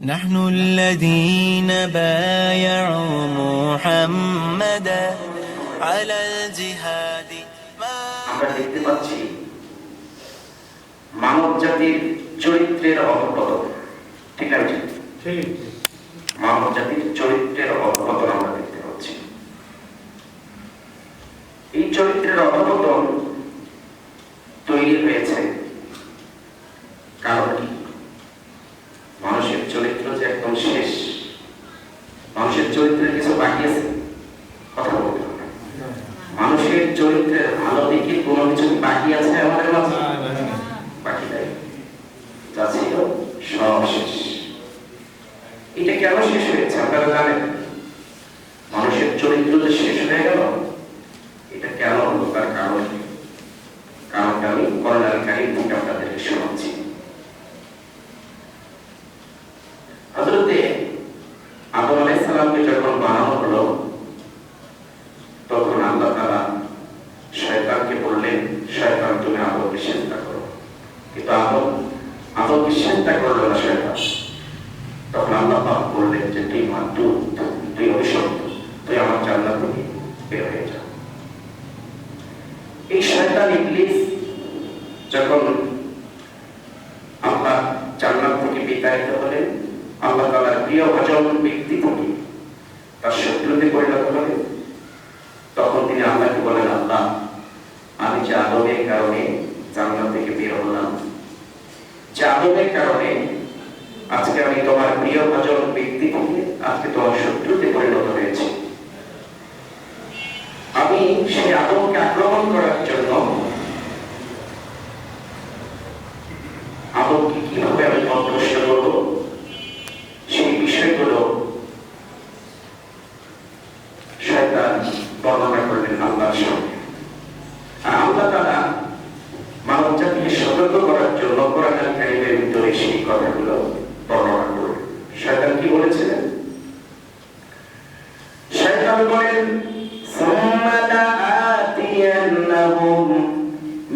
نحن الذين بايعوا محمدا على الجهاد আমরা দেখতে পাচ্ছি মানব জাতির চরিত্রের অধঃপতন। ঠিক আছে, মানব জাতির চরিত্রের অধঃপতন আমরা দেখতে পাচ্ছি। এই চরিত্রের অধঃপতন তৈরি হয়েছে কারণ কি? মানুষের চরিত্র যে একদম শেষ, মানুষের চরিত্রের কিছু বাকি আছে, কথা বলতে হবে। মানুষের চরিত্রের ভালো দিকে কোনো কিছু বাকি আছে আমাদের মাঝে? বাকি নাই, যা ছিল সব শেষ। এটা কেন শেষ হয়েছে আপনারা জানেন? মানুষের চরিত্র যে শেষ হয়ে গেল, এটা কেন হলো তার কারণটা আমি করোনার কাহিনী থেকে আপনাদেরকে শোনাচ্ছি। হযরতে আদম আলাইহিস সালামকে যখন বানানো হলো, তখন আল্লাহ তাআলা শয়তানকে বললেন, শয়তান তুমি আদমকে সিজদা করো। কিন্তু আদমকে সিজদা করলো না শয়তান। তখন আল্লাহ পাক বললেন যে তুই অভিশপ্ত, তুই আমার জান্নাত থেকে বের হয়ে যা। এই শয়তান ইবলিস যখন আল্লাহ জান্নাত থেকে বিতাড়িত হলেন, আল্লাহ তাআলার প্রিয় ভাজন ব্যক্তি থেকে তার শত্রুতে পরিণত হলেন, তখন তিনি আল্লাহকে বলেন, আল্লাহ আমি যে আদমের কারণে জান্নাত থেকে বের হলাম, যে আদমের কারণে আজকে আমি তোমার প্রিয় ভাজন ব্যক্তি থেকে আজকে তোমার শত্রুতে পরিণত হয়েছি, আমি সেই আদমকে আক্রমণ করার জন্য আদমকে কিভাবে আমি পথভ্রষ্ট করব, সেই বিষয়গুলো শয়তান বর্ণনা করলেন আল্লাহর সামনে। আর আল্লাহ তাআলা মানব জাতিকে সতর্ক করার জন্য কোরআনুল কারীমের ভিতরে সেই কথাগুলো বর্ণনা করলেন। শয়তান কি বলেছিলেন? শয়তান বলেন, সুম্মা লাআতিয়ান্নাহুম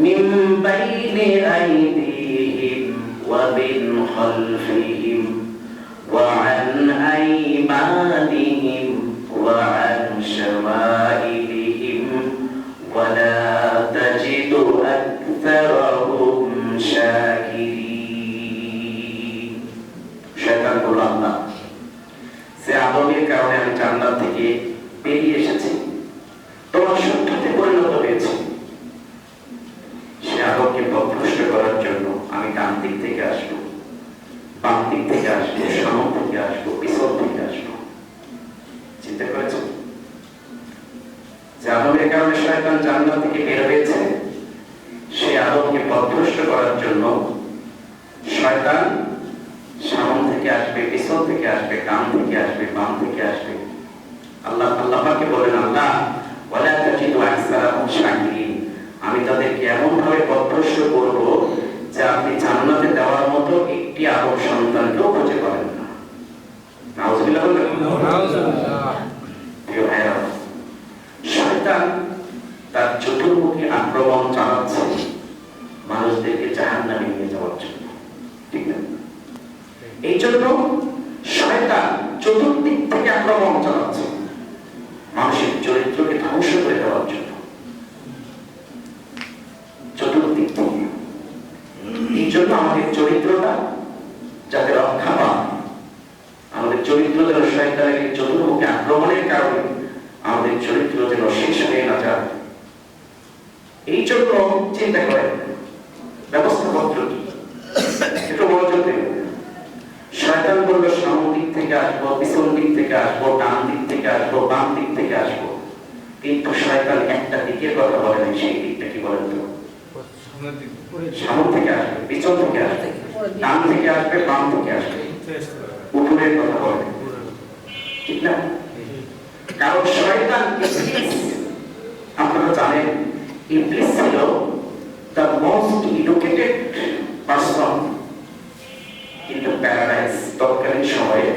মিন বাইনি আইদিহিম ওয়া মিন খালফিহিম ওয়া আন আইমানিহিম ওয়া আন শামাইলিহিম ওয়া লা তাজিদু আকসারাহুম শাকিরিন। শয়তান বলল, আল্লাহ সে আদমের কারণে আমি জান্নাত থেকে বেরিয়ে এসেছি, তোমার শত্রুতে পরিণত হয়েছে। সে আদমকে পথভ্রষ্ট করার জন্য আমি ডান দিক থেকে আসবো, বাম দিক থেকে আসবো, সামনে থেকে আসবো, পিছন থেকে আসবো। চিন্তা করেছেন যে আদমের কারণে শয়তান জান্নাত থেকে বের হয়েছে, সে আদমকে পথভ্রষ্ট করার জন্য শয়তান সামনে থেকে আসবে, পিছন থেকে আসবে, ডান থেকে আসবে, বাম থেকে আসবে। আল্লাহ পাককে বলেন, আল্লাহ ওয়ালা তাজিদু আকসারাহুম শাকিরিন, আমি তাদেরকে এমন ভাবে পথভ্রষ্ট করব যে আপনি জান্নাতে দেওয়ার মতো একটি আদম সন্তানকেও খুঁজে পাবেন না। নাউজুবিল্লাহ বলেন। প্রিয় ভাইরা, শয়তান তার চতুর্মুখী আক্রমণ চালাচ্ছে মানুষদেরকে জাহান্নামে নিয়ে যাওয়ার জন্য। ঠিক না? এই জন্য শয়তান চতুর্দিক থেকে আক্রমণ চালাচ্ছে মানুষের চরিত্রকে ধ্বংস করে দেওয়ার জন্য, চতুর্দিক থেকে। এই জন্য আমাদের চরিত্রটা যাতে রক্ষা পায়, আমাদের চরিত্র যেন শয়তানের চতুর্মুখী আক্রমণের কারণে আমাদের চরিত্র যেন শেষ হয়ে না যায়, এই জন্য চিন্তা করেন ব্যবস্থাপত্র কি একটু মনোযোগ দেবেন। শয়তান বলল সামনের দিক থেকে আসবো, পিছন দিক থেকে আসবো, ডান দিক থেকে আসবো, বাম দিক থেকে আসবো, কিন্তু শয়তান একটা দিকের কথা বলে নাই। সেই দিকটা কি বলেন তো? সামনে থেকে আসবে, পিছন থেকে আসবে, ডান থেকে আসবে, বাম থেকে আসবে, উপরের কথা বলে। ঠিক না? কারণ শয়তান আপনারা জানেন, ইবলিস ছিল the most educated person in the paradise। তৎকালীন সময়ে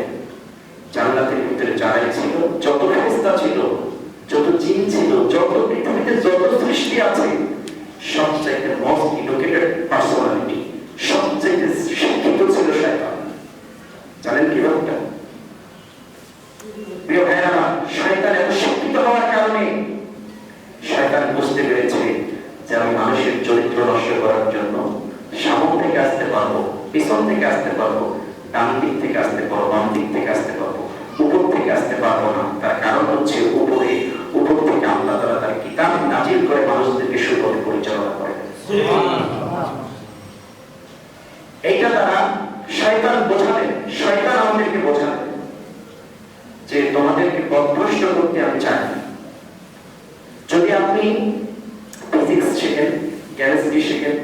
জান্নাতের ভিতরে যারাই ছিল, যত ফেরেশতা ছিল, যত জিন ছিল, যত পৃথিবীতে যত সৃষ্টি আছে, সবচাইতে মোস্ট এডুকেটেড পার্সোনালিটি, সবচাইতে শিক্ষিত ছিল শয়তান। জানেন কিভাবে? প্রিয় ভাইরা, শয়তান এত শিক্ষিত হওয়ার কারণে শয়তান বুঝতে পেরেছে যে আমি মানুষের চরিত্র নষ্ট করার জন্য সামনে থেকে আসতে পারবো, পিছন থেকে আসতে পারবো, ডান দিক থেকে আসতে পারবো, বাম দিক থেকে আসতে পারবো, উপর থেকে আসতে পারবো না। তার কারণ হচ্ছে উপর থেকে আল্লাহ তাআলা তার কিতাব নাজিল করে মানুষদেরকে সুপথে পরিচালনা করে। এইটা তারা শয়তান বোঝালেন, শয়তান আমাদেরকে বোঝালেন যে তোমাদেরকে পথভ্রষ্ট করতে আমি চাই। যদি আপনি ফিজিক্স শেখেন, কেমিস্ট্রি শেখেন,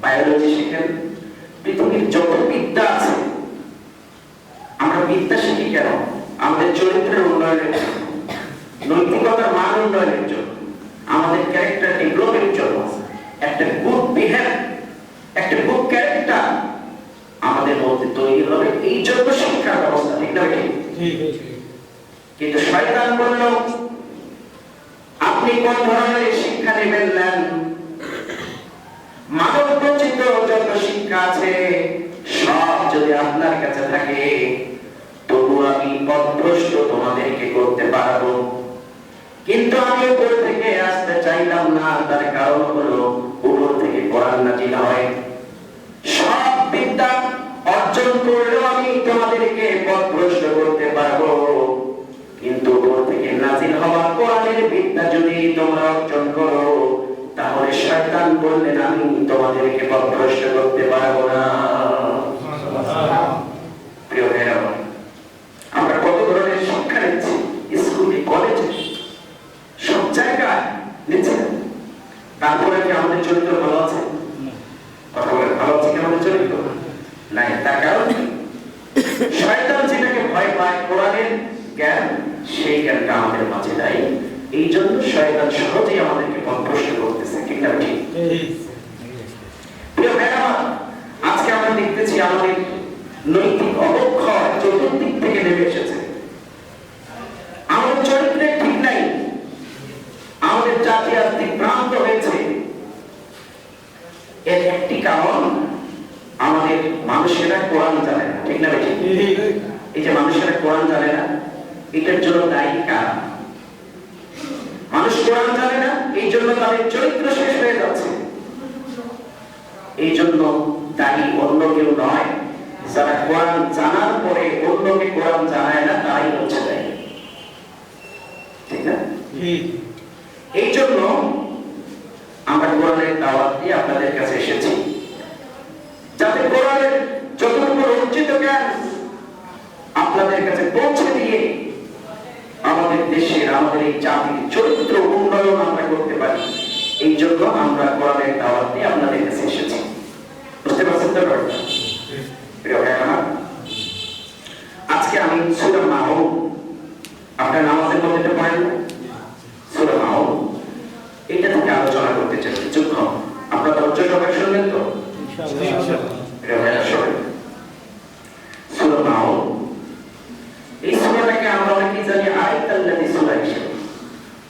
বায়োলজি শেখেন, পৃথিবীর যত বিদ্যা আছে, আমরা বিদ্যা শিখি কেন? আমাদের চরিত্রের উন্নয়নের জন্য, নৈতিকতার মান উন্নয়নের জন্য, আমাদের ক্যারেক্টার ডেভেলপের জন্য, একটা গুড বিহেভ, একটা গুড ক্যারেক্টার আমাদের মধ্যে তৈরি হবে, এই জন্য শিক্ষার ব্যবস্থা। ঠিক না? কিন্তু শয়তান বলল আপনি কোন ধরনের শিক্ষা নেবেন নেন, মানব রচিত যত শিক্ষা আছে সব যদি আপনার কাছে থাকে তবু আমি পথভ্রষ্ট তোমাদেরকে করতে পারবো। কিন্তু আমি উপর থেকে আসতে চাইলাম না, তার কারণ হলো উপর থেকে কোরআন নাজিল হয়। সব বিদ্যা অর্জন করলেও আমি তোমাদেরকে পথভ্রষ্ট করতে পারবো, কিন্তু উপর থেকে নাজিল হওয়া কোরআনের বিদ্যা যদি তোমরা অর্জন করো তাহলে শয়তান বললেন আমি তোমাদেরকে পথভ্রষ্ট করতে পারবো না। প্রিয় ভাইরা, আমরা কত ধরনের শিক্ষা নিচ্ছি, স্কুলে, কলেজে, সব জায়গায় নিচ্ছি, তারপরে কি আমাদের চরিত্র ভালো আছে? কথা বলে ভালো আছে কি আমাদের চরিত্র? নাই। তার কারণ শয়তান যেটাকে ভয় পায়, কোরআনের জ্ঞান, সেই জ্ঞানটা আমাদের মাঝে নাই। এই জন্য শয়তান সহজেই আমাদেরকে পথভ্রষ্ট করতেছে। ঠিক না? ঠিক। প্রিয় ভাইরা, আজকে আমরা দেখতেছি আমাদের নৈতিক অবক্ষয় চতুর্দিক থেকে নেমে এসেছে। আমাদের চরিত্রে ঠিক নাই, আমাদের জাতি আজ বিভ্রান্ত হয়েছে। এর একটি কারণ আমাদের মানুষেরা কোরআন জানে না। ঠিক না? ঠিক। এই যে মানুষেরা কোরআন জানে না, এটার জন্য দায়ী কারা? মানুষ কোরআন জানে না, এই জন্য তাদের চরিত্র শেষ হয়ে যাচ্ছে। এই জন্য দায়ী অন্য কেউ নয়, যারা কোরআন জানার পরে অন্যকে কোরআন জানায় না, তাই হচ্ছে দায়ী। ঠিক না? এই জন্য আমরা কোরআনের দাওয়াত দিয়ে আপনাদের কাছে এসেছি, যাতে কোরআনের যতটুকু রঞ্জিত জ্ঞান আপনাদের কাছে পৌঁছে দিয়ে আমাদের দেশের, আমাদের এই জাতির চরিত্র উন্নয়ন আমরা করতে পারি। এই জন্য আমরা কোরআনের দাওয়াত দিয়ে আপনাদের কাছে এসেছি। বুঝতে পারছেন তো? প্রিয় ভাইরা, আজকে আমি সূরা মাউন, আপনার নামাজের মধ্যে পড়েন না, সূরা মাউন, এটা থেকে আলোচনা করতে চাই। কিছুক্ষণ আপনারা ধৈর্য সহকারে শুনবেন তো? প্রিয় ভাইরা, শুনুন সূরা মাউন। এই সূরাটাকে আমরা অনেকেই জানি আয়াতুল্লাহি সূরা হিসেবে,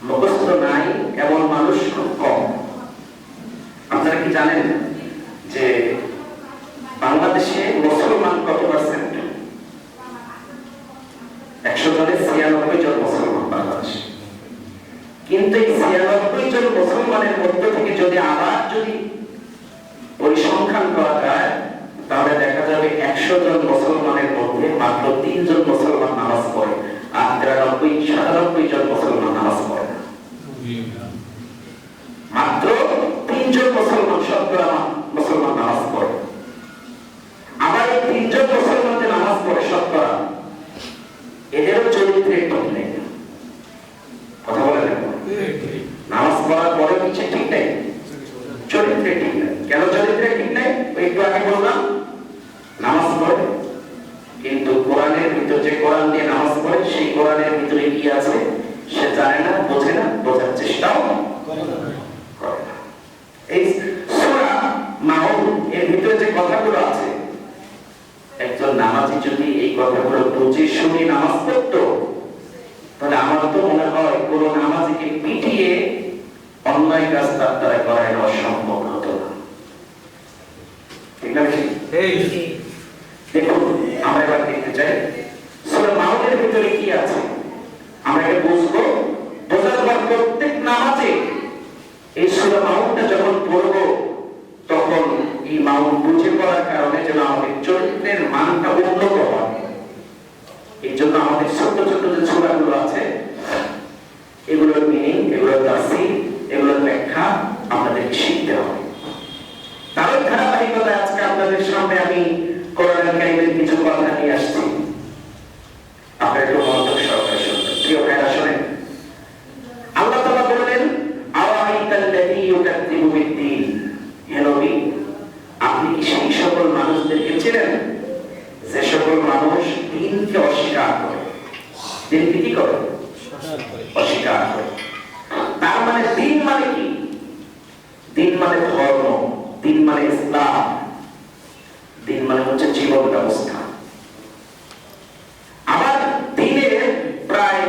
মুখস্থ নাই এমন মানুষ খুব কম। আপনারা কি জানেন যে বাংলাদেশে মুসলমান কত পার্সেন্ট? 100 জনের 96 জন মুসলমান বাংলাদেশে। কিন্তু এই 96 জন মুসলমানের মধ্য থেকে যদি আবার পরিসংখ্যান করা যায়, তাহলে দেখা যাবে 100 জন মুসলমানের মধ্যে মাত্র 3 জন মুসলমান নামাজ পড়ে, আর 97 জন মুসলমান নামাজ পড়ে না। মাত্র 3 জন মুসলমান, শতকরা মুসলমান নামাজ পড়ে। আবার এই 3 জন মুসলমান যে নামাজ পড়ে শতকরা, এদেরও চরিত্রে ঠিক নেই। কথা বলেন, নামাজ পড়ার পরে কিছু ঠিক নেই, চরিত্রে ঠিক নেই। কেন চরিত্রে ঠিক নেই? একটু আগে বললাম, নামাজ পড়ে কিন্তু কোরআনের ভিতর যে কোরআন দিয়ে নামাজ পড়ে, সেই কোরআনের ভিতরে কি আছে সে জানে না, বোঝে না, বোঝার চেষ্টাও করে না। এই সূরা মাউন এর ভিতরে যে কথাগুলো আছে, একজন নামাজি যদি এই কথাগুলো বুঝে শুনে নামাজ পড়তো, তাহলে আমার তো মনে হয় কোন নামাজিকে পিটিয়ে অন্যায় কাজ তার দ্বারা করানো অসম্ভব হতো না। ঠিক না? দেখুন, আমরা এবার দেখতে চাই দিনকে অস্বীকার করে, দিনকে কি করে? অস্বীকার করে। তার মানে দিন মানে কি? দিন মানে ধর্ম, দিন মানে ইসলাম, দিন মানে হচ্ছে জীবন ব্যবস্থা। আবার দিনের প্রায়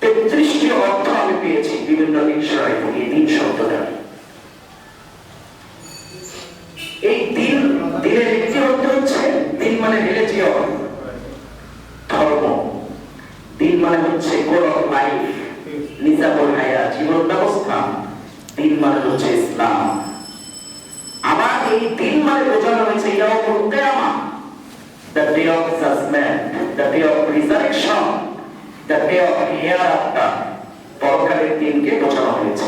33টি অর্থ আমি পেয়েছি বিভিন্ন ডিকশনারি থেকে দিন শব্দটা। এই দিন, দিনের একটি অর্থ হচ্ছে দিন মানে রিলিজিয়ন, ধর্ম। দিন মানে হচ্ছে গোল অফ লাইফ, নিজামুল হায়াত, জীবন ব্যবস্থা। দিন মানে হচ্ছে ইসলাম। আবার এই দিন মানে বোঝানো হয়েছে ইয়াউমুল কিয়ামাহ, the day of judgment, the day of resurrection, the day of hereafter, পরকালের দিনকে বোঝানো হয়েছে।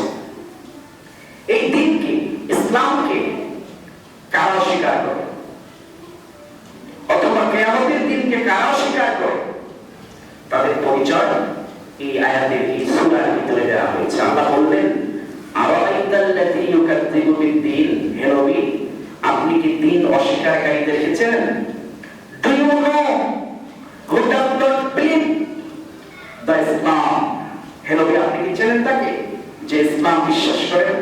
এই দিনকে, ইসলামকে কারা অস্বীকার করে অথবা কিয়ামতের দিনকে কারা অস্বীকার করে, তাদের পরিচয় এই আয়াতের এই সূরার ভিতরে দেওয়া হয়েছে। আল্লাহ বললেন, আরাআইতাল্লাযী ইউকাযযিবু বিদ্দীন, হে নবী আপনি কি দিন অস্বীকারীদের দেখেছেন? Do you know who does not believe the Islam? হে নবী আপনি কি জানেন তাকে যে ইসলাম বিশ্বাস করেন,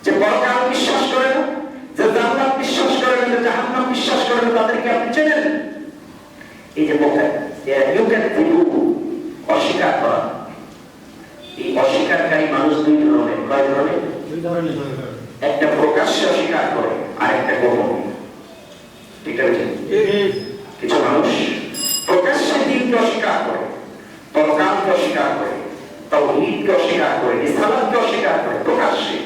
যে পরকাল বিশ্বাস করেন, যে জান্নাত বিশ্বাস করেন, যে জাহান্নাম বিশ্বাস করেন, তাদেরকে আপনি চেনেন? এই যে ইউকাযযিবু, অস্বীকার করা। এই অস্বীকারী মানুষ দুই ধরনের। কয় ধরনের? দুই ধরনের। একটা প্রকাশ্যে অস্বীকার করে আর একটা গোপনে। ঠিক আছে? কিছু মানুষ প্রকাশ্যে দিনকে অস্বীকার করে, পরকালকে অস্বীকার করে, তাওহীদকে অস্বীকার করে, রিসালাতকে অস্বীকার করে প্রকাশ্যে।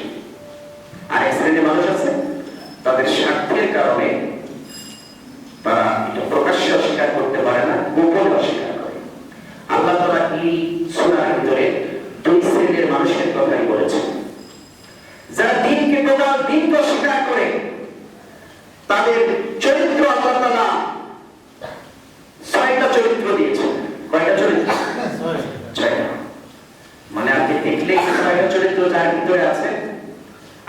আর এক শ্রেণীর মানুষ আছে তাদের স্বার্থের কারণে তারা এটা প্রকাশ্যে অস্বীকার করতে পারে না, গোপনে অস্বীকার করে। আল্লাহ তাআলা এই সূরার ভিতরে দুই শ্রেণীর মানুষের কথাই বলেছেন। যারা দিনকে টোটাল দিনকে অস্বীকার করে, তাদের চরিত্র আল্লাহ তাআলা 6টা চরিত্র দিয়েছেন। কয়টা চরিত্র? 6টা। মানে আপনি দেখলে এই 6টা চরিত্র যার ভিতরে আছে,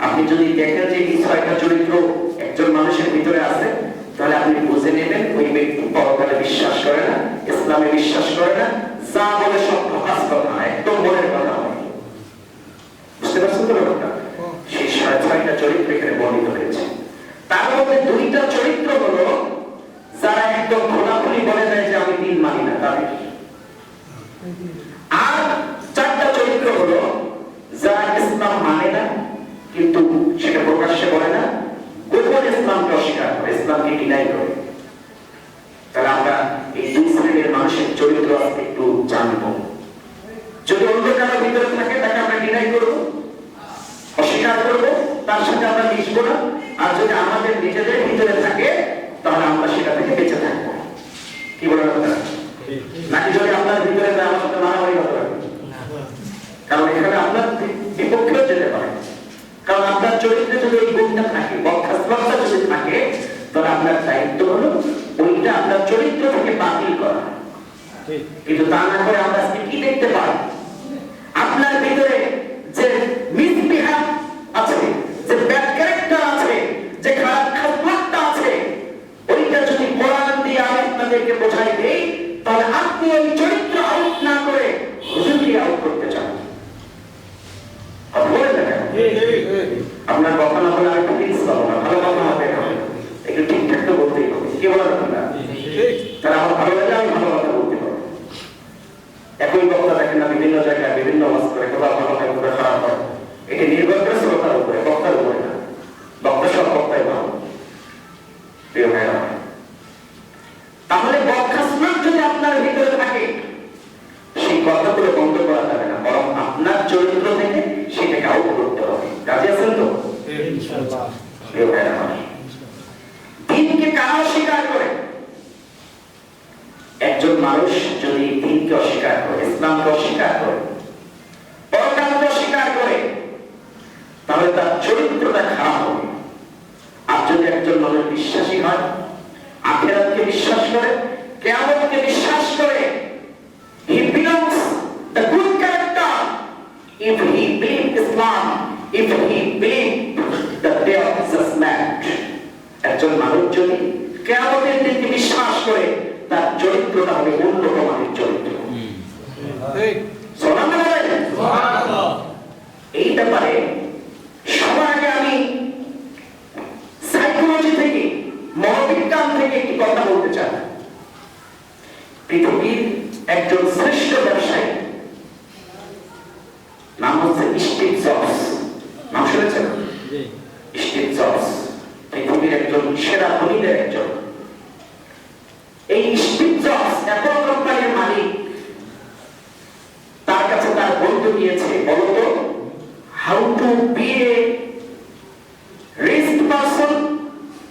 আপনি যদি দেখেন যে এই 6টা চরিত্র একজন মানুষের ভিতরে আছে, তাহলে আপনি বুঝে নেবেন ওই ব্যক্তি পরকালে বিশ্বাস করে না, ইসলামে বিশ্বাস করে না, যা বলে সব প্রকাশ কথা, একদম মনের কথা হয়। বুঝতে পারছেন তো ব্যাপারটা? সেই 6টা চরিত্র এখানে বর্ণিত হয়েছে। তার মধ্যে 2টা চরিত্র হলো যারা একদম খোলাখুলি বলে দেয় যে আমি দিন মানি না, তাদের। আর 4টা চরিত্র হলো যারা ইসলাম মানে না কিন্তু সেটা প্রকাশ্যে বলে না, গোপনে ইসলামকে অস্বীকার করে, ইসলামকে ডিনাই করে। তাহলে আমরা এই দুই শ্রেণীর মানুষের চরিত্র আজকে একটু জানবো। যদি অন্য কারো ভিতরে থাকে তাকে আমরা ডিনাই করবো, অস্বীকার করবো, তার সাথে আমরা মিশবো না। আর যদি আমাদের নিজেদের ভিতরে থাকে তাহলে আমরা সেটা থেকে বেঁচে থাকবো। কি বলেন আপনারা? নাকি যদি আপনার ভিতরে আমার সাথে মারামারি হতে পারে? কারণ এখানে আপনার বিপক্ষেও যেতে পারে। কারণ আপনার চরিত্রে যদি এই গুণটা থাকে, বদখাসলতটা যদি থাকে, তাহলে আপনার দায়িত্ব হলো ওইটা আপনার চরিত্র থেকে বাতিল করা। কিন্তু তা না করে আমরা আজকে কি দেখতে পাই? আপনার ভিতরে যে মিসবিহেভ আছে, যে ব্যাড ক্যারেক্টার আছে, যে খারাপ খাসলতটা আছে, ওইটা যদি কোরআন দিয়ে আমি আপনাদেরকে বোঝাই দেই, তাহলে আপনি ওই চরিত্র আউট না করে হুজুরকে আউট করতে চান। আপনার কথা না বলে আমি প্লিজ পাবো না, ভালো কথা হবে, একটু ঠিকঠাক তো বলতেই হবে। কি বলেন আপনারা? তারা আমার ভালো লাগে, আমি ভালো কথা বলতে পারবো। একই বক্তা দেখেন না বিভিন্ন জায়গায় বিভিন্ন ওয়াজ করে, কোথাও ভালো হয় কোথাও খারাপ হয়। এটি নির্ভর করে শ্রোতার উপরে, বক্তার উপরে না। বক্তা সব বক্তাই ভালো। প্রিয় ভাইরা, তাহলে বদখাসলত যদি আপনার ভিতরে থাকে, সেই কথাগুলো বন্ধ করা যাবে না, বরং আপনার চরিত্র থেকে সেটাকে আউট করতে হবে। রাজি আছেন তো? ইনশাআল্লাহ। প্রিয় ভাইরা, দিনকে কারা অস্বীকার করে? একজন মানুষ যদি দিনকে অস্বীকার করে, ইসলামকে অস্বীকার করে, পরকালকে অস্বীকার করে, তাহলে তার চরিত্রটা খারাপ হবে। আর যদি একজন মানুষ বিশ্বাসী হয়, আখিরাতকে বিশ্বাস করে, কিয়ামতকে বিশ্বাস করে, he belongs the good character if he believe Islam, if he believe the day of judgment. একজন মানুষ যদি কিয়ামতের দিনকে বিশ্বাস করে, তার চরিত্র চরিত্রটা হবে উন্নত মানের চরিত্র। সুবহানাল্লাহ। এই ব্যাপারে সবার আগে আমি সাইকোলজি থেকে, মনোবিজ্ঞান থেকে একটি কথা বলতে চাই। পৃথিবীর একজন শ্রেষ্ঠ ব্যবসায়ী নাম হচ্ছে স্টিভ জবস। নাম শুনেছেন? স্টিভ জবস পৃথিবীর একজন সেরা ধনীদের একজন। এই স্টিভ জবস অ্যাপল কোম্পানির মালিক, তার কাছে তার বন্ধু গিয়েছে, বলতো how to be a rich person,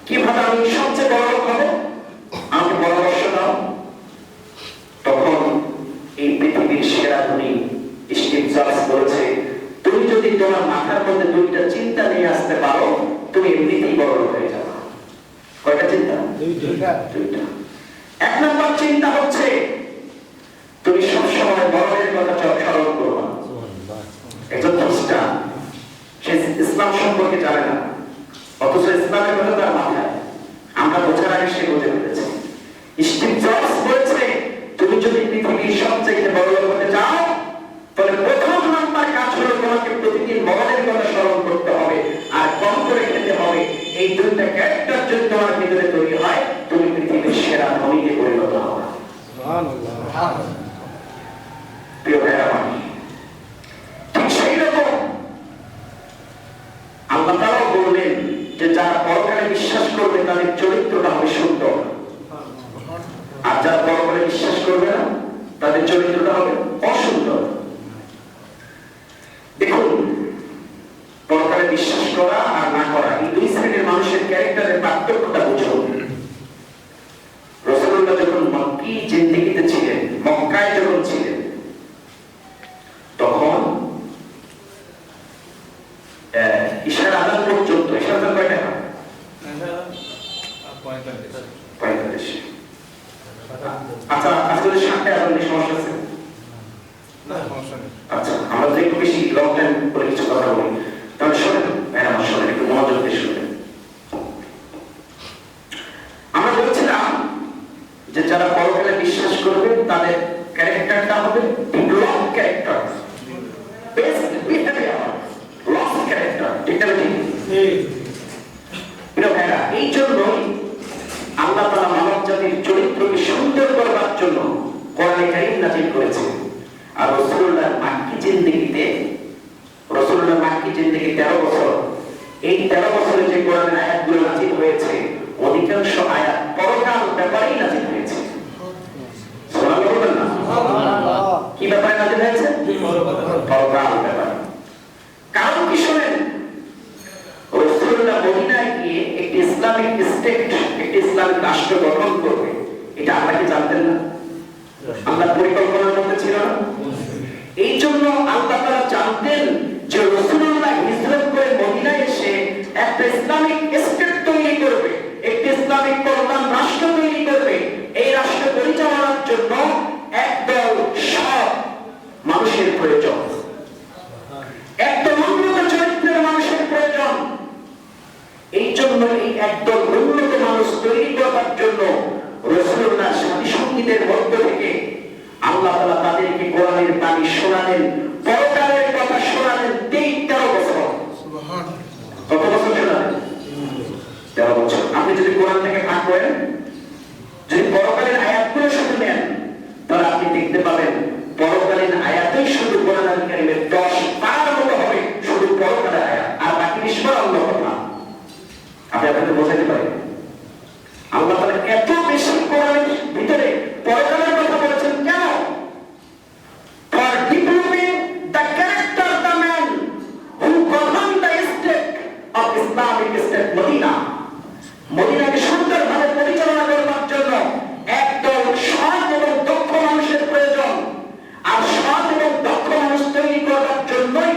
কিভাবে আমি সবচেয়ে বড় লোক হব, আমাকে পরামর্শ দাও। তখন এই পৃথিবীর সেরা ধনী স্টিভ জবস বলেছে, তুমি যদি তোমার মাথার মধ্যে দুইটা চিন্তা নিয়ে আসতে পারো, তুমি এমনিতেই বড় লোক হয়ে যাবে। কয়টা চিন্তা? দুইটা। এক নম্বর চিন্তা হচ্ছে তুমি সবসময় বড়দের কথা স্মরণ করবা। একজন খ্রিস্টান, সে ইসলাম সম্পর্কে জানে না, অথচ ইসলামের কথা তার মাথায়। আমরা বোঝার আগে সে বুঝে ফেলেছে। স্টিভ জবস বলেছে, তুমি যদি পৃথিবীর সবচেয়ে বড় লোক হতে চাও, তাহলে প্রথম নাম্বার কাজ হলো তোমাকে প্রতিদিন বড়দের কথা স্মরণ করতে হবে আর কম করে খেতে হবে। এই দুইটা ক্যারেক্টার যদি তোমার ভিতরে তৈরি হয়, তুমি পৃথিবীর সেরা ধনীতে পরিণত হবে। সুবহানাল্লাহ। প্রিয় ভাইরা আমার, ঠিক সেই রকম আল্লাহ তাআলা বললেন যে যারা পরকালে বিশ্বাস করবে তাদের চরিত্রটা হবে সুন্দর, আর যারা পরকালে বিশ্বাস করবে না তাদের চরিত্রটা হবে অসুন্দর। দেখুন, পরকালে বিশ্বাস করা আর না করা, এই দুই শ্রেণীর মানুষের ক্যারেক্টারের পার্থক্যটা বুঝুন। রাসূলুল্লাহ যখন মক্কি জিন্দেগিতে ছিলেন, মক্কায় যখন ছিলেন, তখন ঈশার আযান পর্যন্ত, ঈশার আযান কয়টা? 45। আচ্ছা, আজকে 7টা আযানের সমস্যা আছে না? সমস্যা নেই। আচ্ছা, আমরা তো একটু বেশি লং টাইম করে কিছু কথা বলি, তাহলে শোনেন, আমার শোনেন, একটু মনোযোগ দিয়ে শুনেন। আমরা বলছিলাম যে যারা পরকালে বিশ্বাস করবে তাদের ক্যারেক্টারটা হবে develop character, best behaviour, loss character. ঠিক না? ঠিক। এই জন্যই আল্লাহ তাআলা মানব জাতির চরিত্রকে সুন্দর করবার জন্য কোরআনে কারীম নাযিল করেছেন। আর রাসূলুল্লাহ মাক্কি জিন্দেগিতে, রাসূলুল্লাহ মাক্কি জিন্দেগি 13 বছর, এই 13 বছরে যে কোরআনের আয়াতগুলো নাযিল হয়েছে, অধিকাংশ আয়াত পরকাল ব্যাপারেই নাযিল হয়েছে। সুবহানাল্লাহ বলবেন না? সুবহানাল্লাহ। কি ব্যাপারে নাযিল হয়েছে? পরকাল ব্যাপারে। কারণ কি শুনেন, রাসূলুল্লাহ মদিনায় গিয়ে একটি ইসলামিক স্টেট, একটি ইসলামিক রাষ্ট্র গঠন করবে, এটা আল্লাহ কি জানতেন না? আল্লাহর পরিকল্পনার মধ্যে ছিল না? এই জন্য আল্লাহ তাআলা জানতেন যে রাসূলুল্লাহ হিজরত করে মদিনায় এসে একটা ইসলামিক স্টেট তৈরি করবে, একটি ইসলামিক কল্যাণ রাষ্ট্র তৈরি করবে। এই রাষ্ট্র পরিচালনার জন্য একদল সৎ মানুষের প্রয়োজন, একদল উন্নত চরিত্রের মানুষের প্রয়োজন। এই জন্য এই একদল উন্নত মানুষ তৈরি করবার জন্য রাসূলুল্লাহ সাথী সঙ্গীদের মধ্য থেকে আল্লাহ তাআলা তাদেরকে কোরআনের বাণী শোনালেন, পরকালের কথা শোনালেন 13 বছর। সুবহানাল্লাহ। কত বছর শোনালেন? 13 বছর। আপনি যদি কোরআন থেকে ভাগ করেন, যদি পরকালের আয়াতগুলো শুনে নেন, তাহলে আপনি দেখতে পাবেন পরকালীন আয়াতেই শুধু কোরআন কারীমের 10 পারার মতো হবে, শুধু পরকালের আয়াত, আর বাকি বিশ্বর আল্লাহ কথা। আপনি আপনাদের বোঝাতে পারেন আল্লাহ তাআলা এত বেশি কোরআনের ভিতরে পরকালের কথা বলেছেন কেন? For developing the character the man who govern the state of Islamic state Medina. মদিনাকে সুন্দরভাবে পরিচালনা করবার জন্য একদল সৎ এবং দক্ষ মানুষের প্রয়োজন। আর সৎ এবং দক্ষ মানুষ তৈরি করবার জন্যই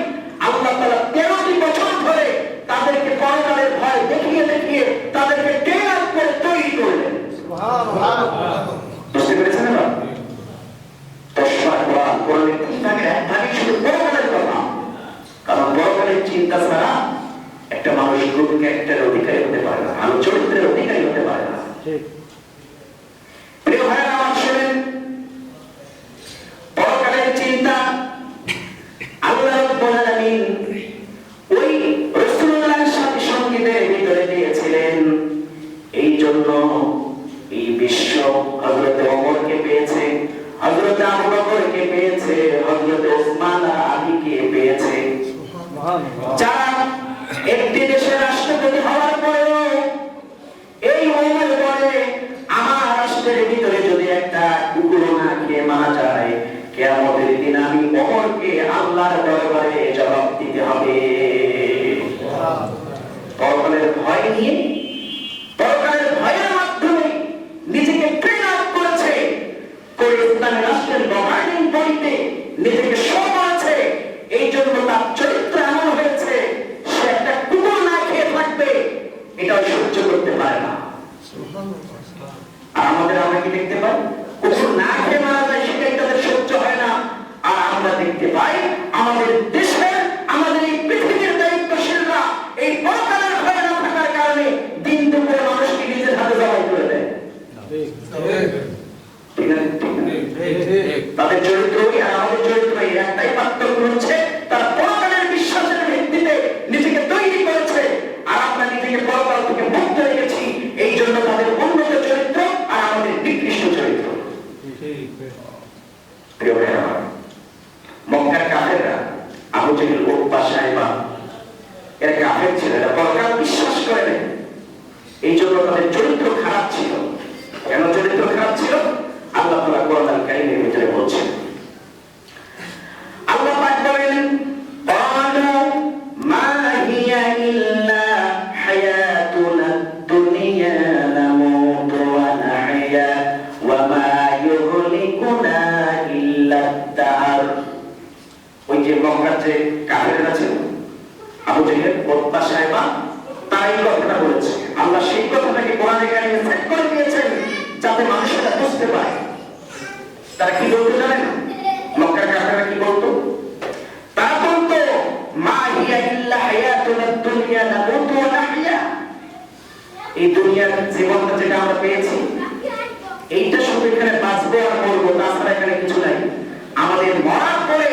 আল্লাহ তাআলা 13টি বছর ধরে তাদেরকে পরকালের ভয় দেখিয়ে দেখিয়ে তাদেরকে ট্রেন করে তৈরি করলেন। সুবহানাল্লাহ। বুঝতে পেরেছেন না? কোরআনের 3 ভাগের 1 ভাগই শুধু পরকালের কথা। কারণ পরকালের চিন্তা ছাড়া একটা মানুষ গুড ক্যারেক্টারের অধিকারী হতে পারে না, ভালো চরিত্রের অধিকারী হতে পারে না। ঠিক। প্রিয় ভাইরা আমার, শুনেন, হযরত আবু বকরকে পেয়েছে, হযরত ওসমান আর আলীকে পেয়েছে। যারা একটি দেশের রাষ্ট্রপতি হওয়ার পরেও এই ওমর বলে, আমার রাষ্ট্রের ভিতরে যদি একটা কুকুর না খেয়ে মারা যায়, কিয়ামতের দিন আমি ওমরকে আল্লাহর দরবারে জবাব দিতে হবে। পরকালের ভয় নিয়ে, পরকালের ভয়ের মাধ্যমে নিজেকে ট্রেন আপ করেছে, ইসলামের রাষ্ট্রের গভর্নিং বডিতে নিজেকে শো করেছে। এই জন্য তার চরিত্র এমন হয়েছে, সে একটা কুকুর না খেয়ে থাকবে, এটাও সহ্য করতে পারে না। আর আমরা কি দেখতে পাই? কুকুর না খেয়ে মারা যায়, সেটাই তাদের সহ্য হয় না। আর আমরা দেখতে পাই আমাদের দেশের, আমাদের এই পৃথিবীর দায়িত্বশীলরা এই পরকালের ভয় না থাকার কারণে দিন দুপুরে মানুষকে নিজের হাতে জবাই করে দেয়। তাদের চরিত্রই আর আমাদের চরিত্রই একটাই পার্থক্য হচ্ছে, তারা পরকালের বিশ্বাসের ভিত্তিতে নিজেকে তৈরি করেছে, আর আমরা নিজেকে পরকাল থেকে মুক্ত রেখেছি। এই জন্য তাদের উন্নত চরিত্র আর আমাদের নিকৃষ্ট চরিত্র। প্রিয় ভাইরা, মক্কার কাফেররা, আবু জেহেল, উতবা, সাইবা, এরা কাফের ছিল, এরা পরকাল বিশ্বাস করে না। এই জন্য তাদের চরিত্র খারাপ ছিল। কেন চরিত্র খারাপ ছিল? আল্লাহ তাআলা কোরআনুল কারীমের ভিতরে বলছেন, আল্লাহ পাক বলেন, ক্বালু মা হিয়া ইল্লা হায়াতুনা দুনিয়া নামুতু ওয়া নাহইয়া ওয়া মা ইউহলিকুনা ইল্লা আদ-দার। ওই যে মক্কার যে কাফেররা ছিল, আবু জেহেল, উতবা, সাইবা, তাই কথাটা বলেছে। আল্লাহ সেই কথাটাকে কোরআনে কারিমে সেট করে দিয়েছেন যাতে মানুষেরা বুঝতে পারে। তারা কি বলতে জানেন? মক্কার কাফেররা কি বলতো? তারা বলতো, মা হিয়া ইল্লা হায়াতুনা দুনিয়া নামুতু ওয়া নাহইয়া। এই দুনিয়ার জীবনটা যেটা আমরা পেয়েছি, এইটা শুধু এখানে বাঁচবো আর মরবো, তাছাড়া এখানে কিছু নাই। আমাদের মরার পরে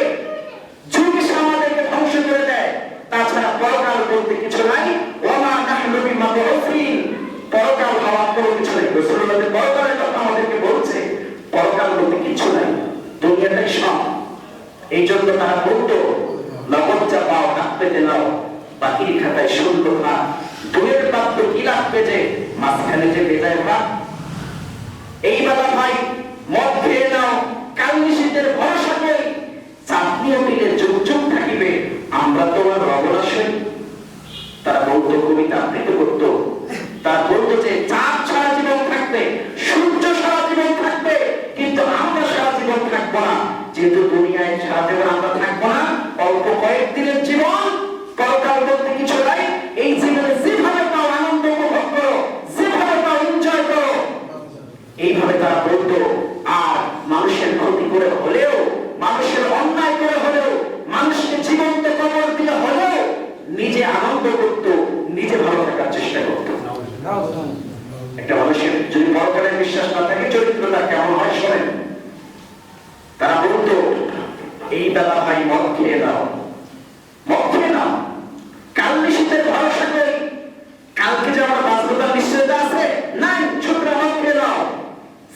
যদি আমাদেরকে ধ্বংস করে দেয়, তাছাড়া পরকাল বলতে কিছু নাই। ওয়া মা নাহনু বিমাবউসিন, পরকাল হওয়ার কোনো কিছু নাই। রাসূলুল্লাহ পরকালের কথা আমাদেরকে বলছে, পরকাল বলতে কিছু নাই, দুনিয়াটাই সব। এই জন্য তারা বলতো, লজ্জা পাও, হাত পেতে নাও, বাকির খাতায় শুনতো না, দুয়ের পাত্র কি লাগবে যে মাঝখানে যে বেজায় ভাত। এই বেলা ভাই মদ খেয়ে নাও, কাল নিষিদ্ধের ভরসা করি, চাঁদনিও মিলে যুগ যুগ থাকিবে, আমরা তোমার রবনাশয়। তারা বলতো, কবিতা আবৃত্তি করতো, তারা বলতো যে চাঁদ সারা জীবন থাকবে, সূর্য সারা জীবন থাকবে, কিন্তু আমরা সারা জীবন থাকবো না। যেহেতু দুনিয়ায় সারা জীবন আমরা থাকবো না, অল্প কয়েকদিনের জীবন, পরকাল বলতে কিছু নাই। এই জীবনে যেভাবে পাও আনন্দ উপভোগ করো, যেভাবে পাও এনজয় করো, এইভাবে তারা বলতো। আর মানুষের ক্ষতি করে হলেও, মানুষের অন্যায় করে হলেও, মানুষকে জীবন্ত কবর দিয়ে হলেও নিজে আনন্দ করতো, নিজে ভালো থাকার চেষ্টা করতো। একটা মানুষের যদি পরকালের বিশ্বাস না থাকে, চরিত্রটা কেমন হয় শোনেন। তারা বলতো, এই বেলা ভাই মদ খেয়ে দাও, মদ খেয়ে নাও, কাল নিষিদ্ধের ভরসা করি, কালকে যে আমার বাঁচবো তার নিশ্চয়তা আছে নাই, ছোটরা মদ খেয়ে নাও,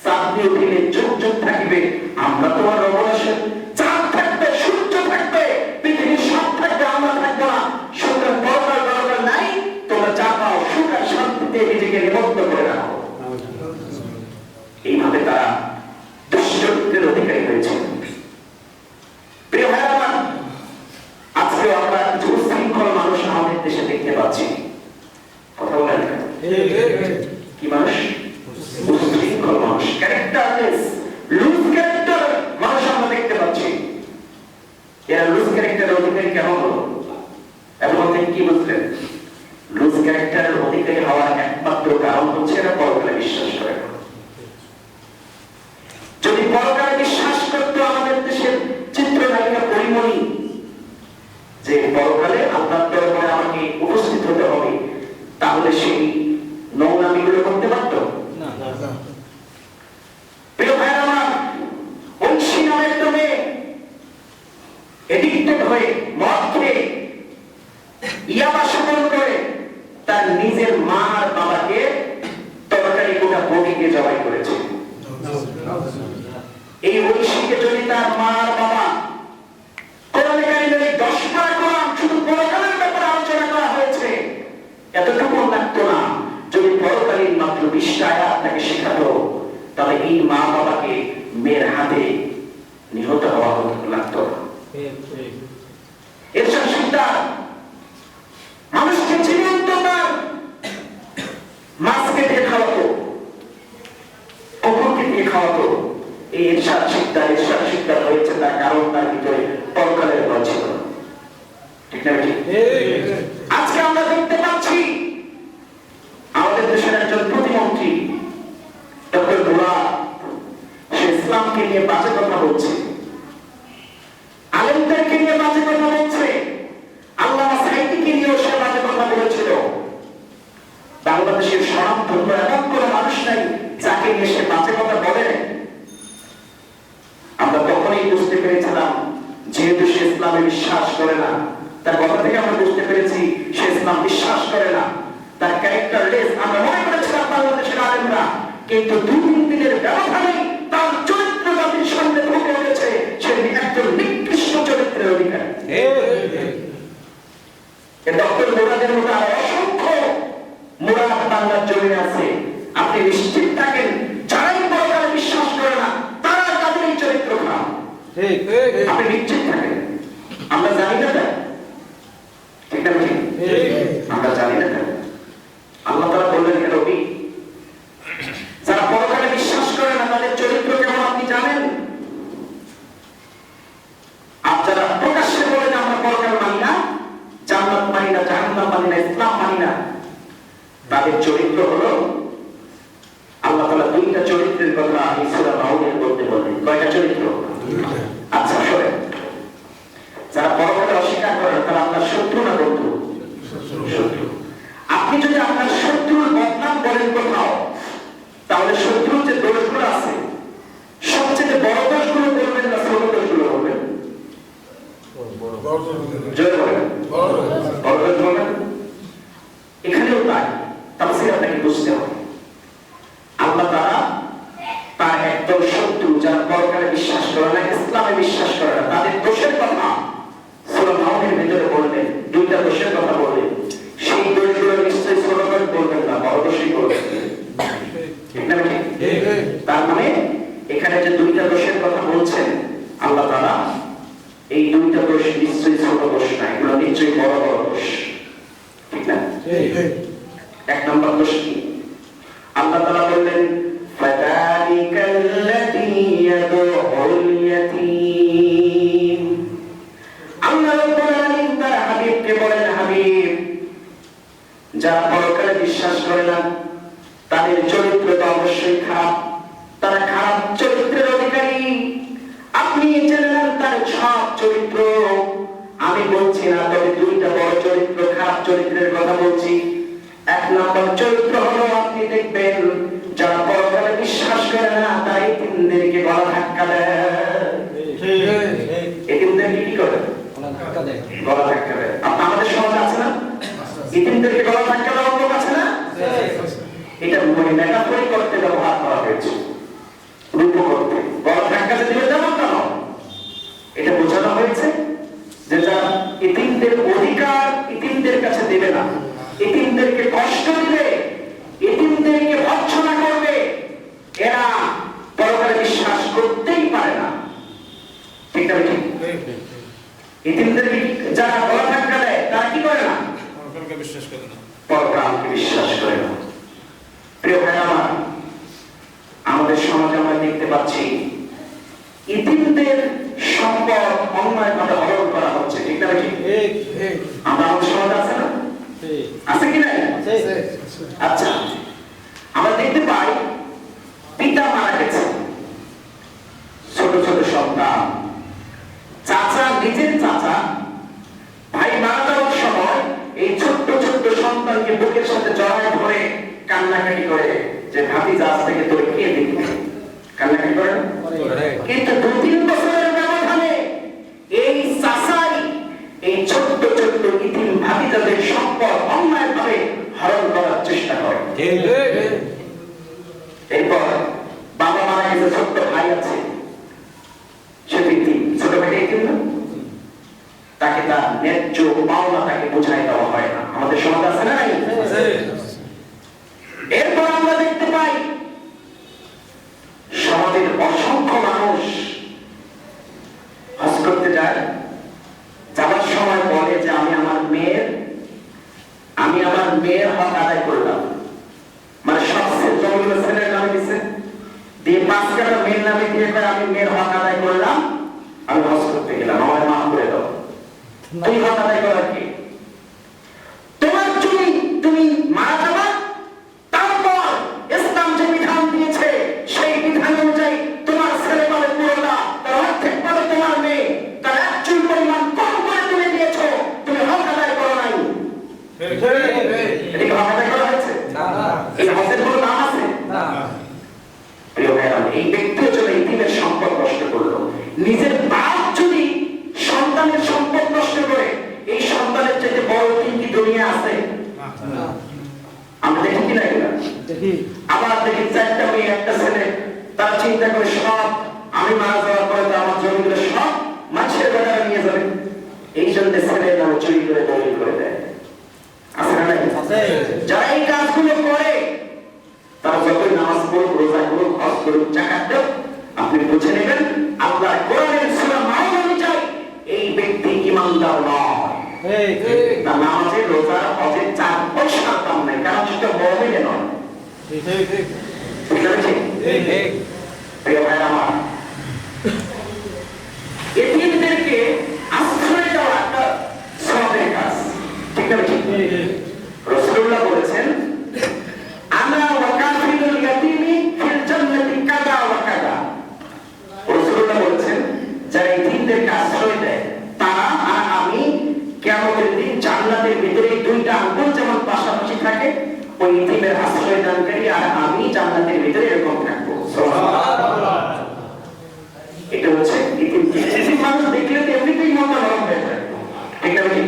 চাঁদনি উঠিলে যুগ যুগ থাকিবে, আমরা তোমার রবনাশয়। চাঁদ থাকবে, সূর্য থাকবে, পৃথিবীর সব থাকবে, আমরা থাকবো না। সুতরাং পরকাল দরকার নাই, তোমরা যা পাও সুখ আর শান্তিতে নিজেকে নিমগ্ন করে রাখো। এইভাবে তারা দুশ্চরিত্রের অধিকারী হয়েছে। প্রিয় ভাইরা আমার, আজকেও আমরা কিছু উশৃঙ্খল মানুষ আমাদের দেশে দেখতে পাচ্ছি। কথা বলেন কি মানুষ? উশৃঙ্খল মানুষ, ক্যারেক্টারলেস, লুজ ক্যারেক্টার মানুষ আমরা দেখতে পাচ্ছি। এরা লুজ ক্যারেক্টারের অধিকারী কেন হলো? এবং কি বুঝলেন? লুজ ক্যারেক্টারের অধিকারী হওয়ার একমাত্র কারণ হচ্ছে এরা পরকালে বিশ্বাস করে না। যদি পরকালে বিশ্বাস করতো আমাদের দেশের চিত্রনায়িকা পরিমণি, যে পরকালে আল্লাহর দরবারে আমাকে উপস্থিত হতে হবে, তাহলে সেই নোংরামিগুলো করতে পারতো না। প্রিয় ভাইরা আমার, ঐশী নামে একটা মেয়ে এডিক্টেড হয়ে মদ খেয়ে ইয়াবা সেবন করে তার নিজের মা আর বাবাকে তরকারি গোটা বডিকে জবাই করেছে। এই ঐশী আজকে যদি তার মা আর বাবা কোরআনে কারিমের এই 10 পারা কোরআন শুধু পরকালের ব্যাপারে আলোচনা করা হয়েছে, এতটুকু লাগতো না। যদি পরকালীন মাত্র 20টা আয়াত তাকে শেখাতো, তাহলে এই মা বাবাকে মেয়ের হাতে নিহত হওয়া লাগতো না। এরশাদ শিকদার মানুষকে জীবন্ত তার মাছকে দিয়ে খাওয়াতো, কুকুরকে দিয়ে খাওয়াতো। এই এরশাদ শিকদার হয়েছে তার কারণ তার ভিতরে পরকালের ভয় ছিল। ঠিক না? আজকে আমরা দেখতে পাচ্ছি আমাদের দেশের একজন প্রতিমন্ত্রী ডক্টর মুরা, সে ইসলামকে নিয়ে বাজে কথা বলছে, আলেমদেরকে নিয়ে বাজে কথা বলছে, আল্লামা সাঈদীকে নিয়েও সে বাজে কথা বলেছিল। বাংলাদেশের স্বনামধন্য এমন কোন মানুষ নাই যাকে নিয়ে সে বাজে কথা বলে। আমরা তখনই বুঝতে পেরেছিলাম, যেহেতু সে ইসলামে বিশ্বাস করে না, তার কথা থেকে আমরা বুঝতে পেরেছি সে ইসলাম বিশ্বাস করে না। তার ক্যারেক্টারলেস আমরা মনে করেছিলাম বাংলাদেশের আলেমরা, কিন্তু 2-3 দিনের ব্যবধানে তার চরিত্র জাতির সামনে ঢুকে উঠেছে। সে একজন নিকৃষ্ট চরিত্রের অধিকারী। ডক্টর মুরাদের মতো আরো অসংখ্য মুরাদ বাংলার জমিনে আছে। আপনি নিশ্চিত থাকেন, যারাই পরকালে বিশ্বাস করে না তারা তাদের এই চরিত্র খারাপ। আপনি নিশ্চিত থাকেন। আমরা জানি না তাই, ঠিক না? আমরা জানি না তাই। আল্লাহ তাআলা বললেন, হে নবী, যারা পরকালে বিশ্বাস করে না তাদের চরিত্র কেমন আপনি জানেন? আর যারা প্রকাশ্যে বলে যে আমরা পরকাল মানি না, জান্নাত মানি না, জাহান্নাম মানি না, ইসলাম মানি না, তাদের চরিত্র হলো, আল্লাহ তাআলা 2টা চরিত্রের কথা এই সূরা মাউনের মধ্যে বলেন। কয়টা চরিত্র? আচ্ছা শোনেন, যারা পরকালে অস্বীকার করে তারা আপনার শত্রু না বন্ধু? শত্রু। আপনি যদি আপনার শত্রুর বদনাম করেন কোথাও, তাহলে শত্রুর যে দোষগুলো আছে সবচেয়ে বড় দোষগুলো করবেন না ছোট দোষগুলো করবেন? জয় বলেন, বড় দোষ বলবেন। এখানেও তাই, তাফসীর আপনাকে বুঝতে হবে। আল্লাহ তাআলা তার একদল শত্রু যারা পরকালে বিশ্বাস করে না, ইসলামে বিশ্বাস করে না, তাদের দোষের কথা সূরা মাউনের ভিতরে বললেন। 2টা দোষের কথা বললেন। সেই দোষগুলো নিশ্চয়ই ছোট দোষ বলবেন না, বড় দোষই বলবেন। ঠিক না? তার মানে এখানে যে 2টা দোষের কথা বলছেন আল্লাহ তাআলা, এই 2টা দোষ নিশ্চয়ই ছোট দোষ না, এগুলো নিশ্চয়ই বড় বড় দোষ। ঠিক না? 1 নম্বর দোষ কি? আল্লাহ তাআলা বললেন, ফাযালিকাল্লাযী ইয়াদউল ইয়াতীম। আল্লাহ রাব্বুল আলামিন তার হাবিবকে বলেন, হাবিব, যারা পরকালে বিশ্বাস করে না তাদের চরিত্র তো অবশ্যই খারাপ, তারা খারাপ চরিত্রের অধিকারী। আপনি জেনে তার সব চরিত্র আমি বলছি না, তবে 2টা বড় চরিত্র, খারাপ চরিত্রের কথা বলছি। 1 নম্বর চরিত্র হলো, আপনি দেখবেন যারা পরকালে বিশ্বাস করে না তারা এতিমদেরকে গলা ধাক্কা দেয়। এতিমদেরকে কি করে? গলা ধাক্কা দেয়। আমাদের সমাজে আছে না এতিমদেরকে গলা ধাক্কা দেওয়ার লোক? আছে না? এটা মেটাফরি করতে ব্যবহার করা হয়েছে, রূপ করতে। গলা ধাক্কা দিলে যেমন কেন, এটা বোঝানো হয়েছে যে যারা এতিমদের অধিকার এতিমদের কাছে দেবে না, এতিমদেরকে কষ্ট দিবে, এতিমদেরকে ভর্ৎসনা করবে, এরা পরকালে বিশ্বাস করতেই পারে না। ঠিক না? এতিমদেরকে যারা গলা ধাক্কা দেয় তারা কি করে না? পরকালকে বিশ্বাস করে না, পরকালকে বিশ্বাস করে না। প্রিয় ভাই আমার, আমাদের সমাজে আমরা দেখতে পাচ্ছি এতিমদের সম্পদ অন্যায়ভাবে হরণ করা হচ্ছে। ঠিক না? আমরা আমাদের সমাজে আছে না? আছে কি না? আচ্ছা, আমরা দেখতে পাই পিতা মারা গেছে, ছোট ছোট সন্তান, চাচা, নিজের চাচা, ভাই মারা যাওয়ার সময় এই ছোট্ট ছোট্ট সন্তানকে বুকের সাথে জড়ায় ধরে কান্নাকাটি করে যে ভাতিজা আজ থেকে তোরে কে দেখবে, কান্নাকাটি করে। কিন্তু 2-3 বছরের ব্যবধানে এই চাচাই এই ছোট্ট ছোট্ট ইতিম ভাতিজাদের সম্পদ অন্যায়ভাবে হরণ করার চেষ্টা করে। ন্যায্য পাওনা তাকে বোঝাই দেওয়া হয় না। আমাদের সমাজ আছে না নাই? এরপর আমরা দেখতে পাই সমাজের অসংখ্য মানুষ হজ করতে যায়, যাওয়ার সময় বলে যে আমি আমার মেয়ের হক আদায় করলাম। মানে সবচেয়ে জমিগুলো ছেলের নামে দিচ্ছে, দিয়ে 5 কাটা মেয়ের নামে দিয়ে আমি মেয়ের হক আদায় করলাম, আমি হজ করতে গেলাম, আমার মাফ করে দাও। তুই হক আদায় করার কি? তোমার জমি তুমি মারা যাবা, তারপর ইসলাম যে বিধান দিয়েছে সেই বিধান অনুযায়ী তোমার ছেলে পাবে পুরোটা, তার অর্ধেক পাবে তোমার মেয়ে, তার একচুল পরিমাণ কম করে তুমি দিয়েছো, তুমি হক আদায় করো নাই। এদিকে হক আদায় করা হয়েছে? এই হকের কোনো নাম আছে? প্রিয় ভাইরা, এই ব্যক্তিও যদি ইতিমের সম্পদ নষ্ট করলো, নিজের বাপ যদি সন্তানের সম্পদ নষ্ট করে, এই সন্তানের চাইতে বড় ইতিম কি দুনিয়া আছে? আমরা দেখি কিনা এগুলা? আবার দেখি 4টা মেয়ে 1টা ছেলে, তারা চিন্তা করে সব আমি মারা যাওয়ার পরে তো আমার জমিগুলো সব মানুষের বেটারা নিয়ে যাবে, এই জন্য ছেলের নামে চুরি করে দলিল করে দেয়। আছে না নাই? যারা এই কাজগুলো করে তারা যতই নামাজ পড়ুক, রোজা করুক, হজ করুক, যাকাত দেব, আপনি বুঝে নেবেন আল্লাহ কোরআনের সূরা মাউন অনুযায়ী এই ব্যক্তি ঈমানদার নয়। তার নামাজে, রোজা, হজে 4 পয়সার দাম নাই, কারণ সেটা মুমিনে নয়। ঠিক আছে? প্রিয় ভাইরা আমার, এতিমদেরকে আশ্রয় দেওয়া একটা সওয়াবের কাজ। ঠিক আছে? রাসূলুল্লাহ বলেছেন আনা ওয়া কাফিলুল ইয়াতীমি ফিল জান্নাতি কাযা ওয়া কাযা। রাসূলুল্লাহ বলেছেন যারা এতিমদেরকে আশ্রয় দেয় তারা আর আমি কিয়ামতের দিন জান্নাতের ভিতরে 2টা আঙ্গুল যেমন পাশাপাশি থাকে, ওই এতিমের আশ্রয় দানকারী আর আমি জান্নাতের ভিতরে এরকম থাকবো। সুবহানাল্লাহ। এটা হচ্ছে এতিম মানুষ দেখলে তো এমনিতেই মনটা নরম হয়ে যায়। ঠিক আছে?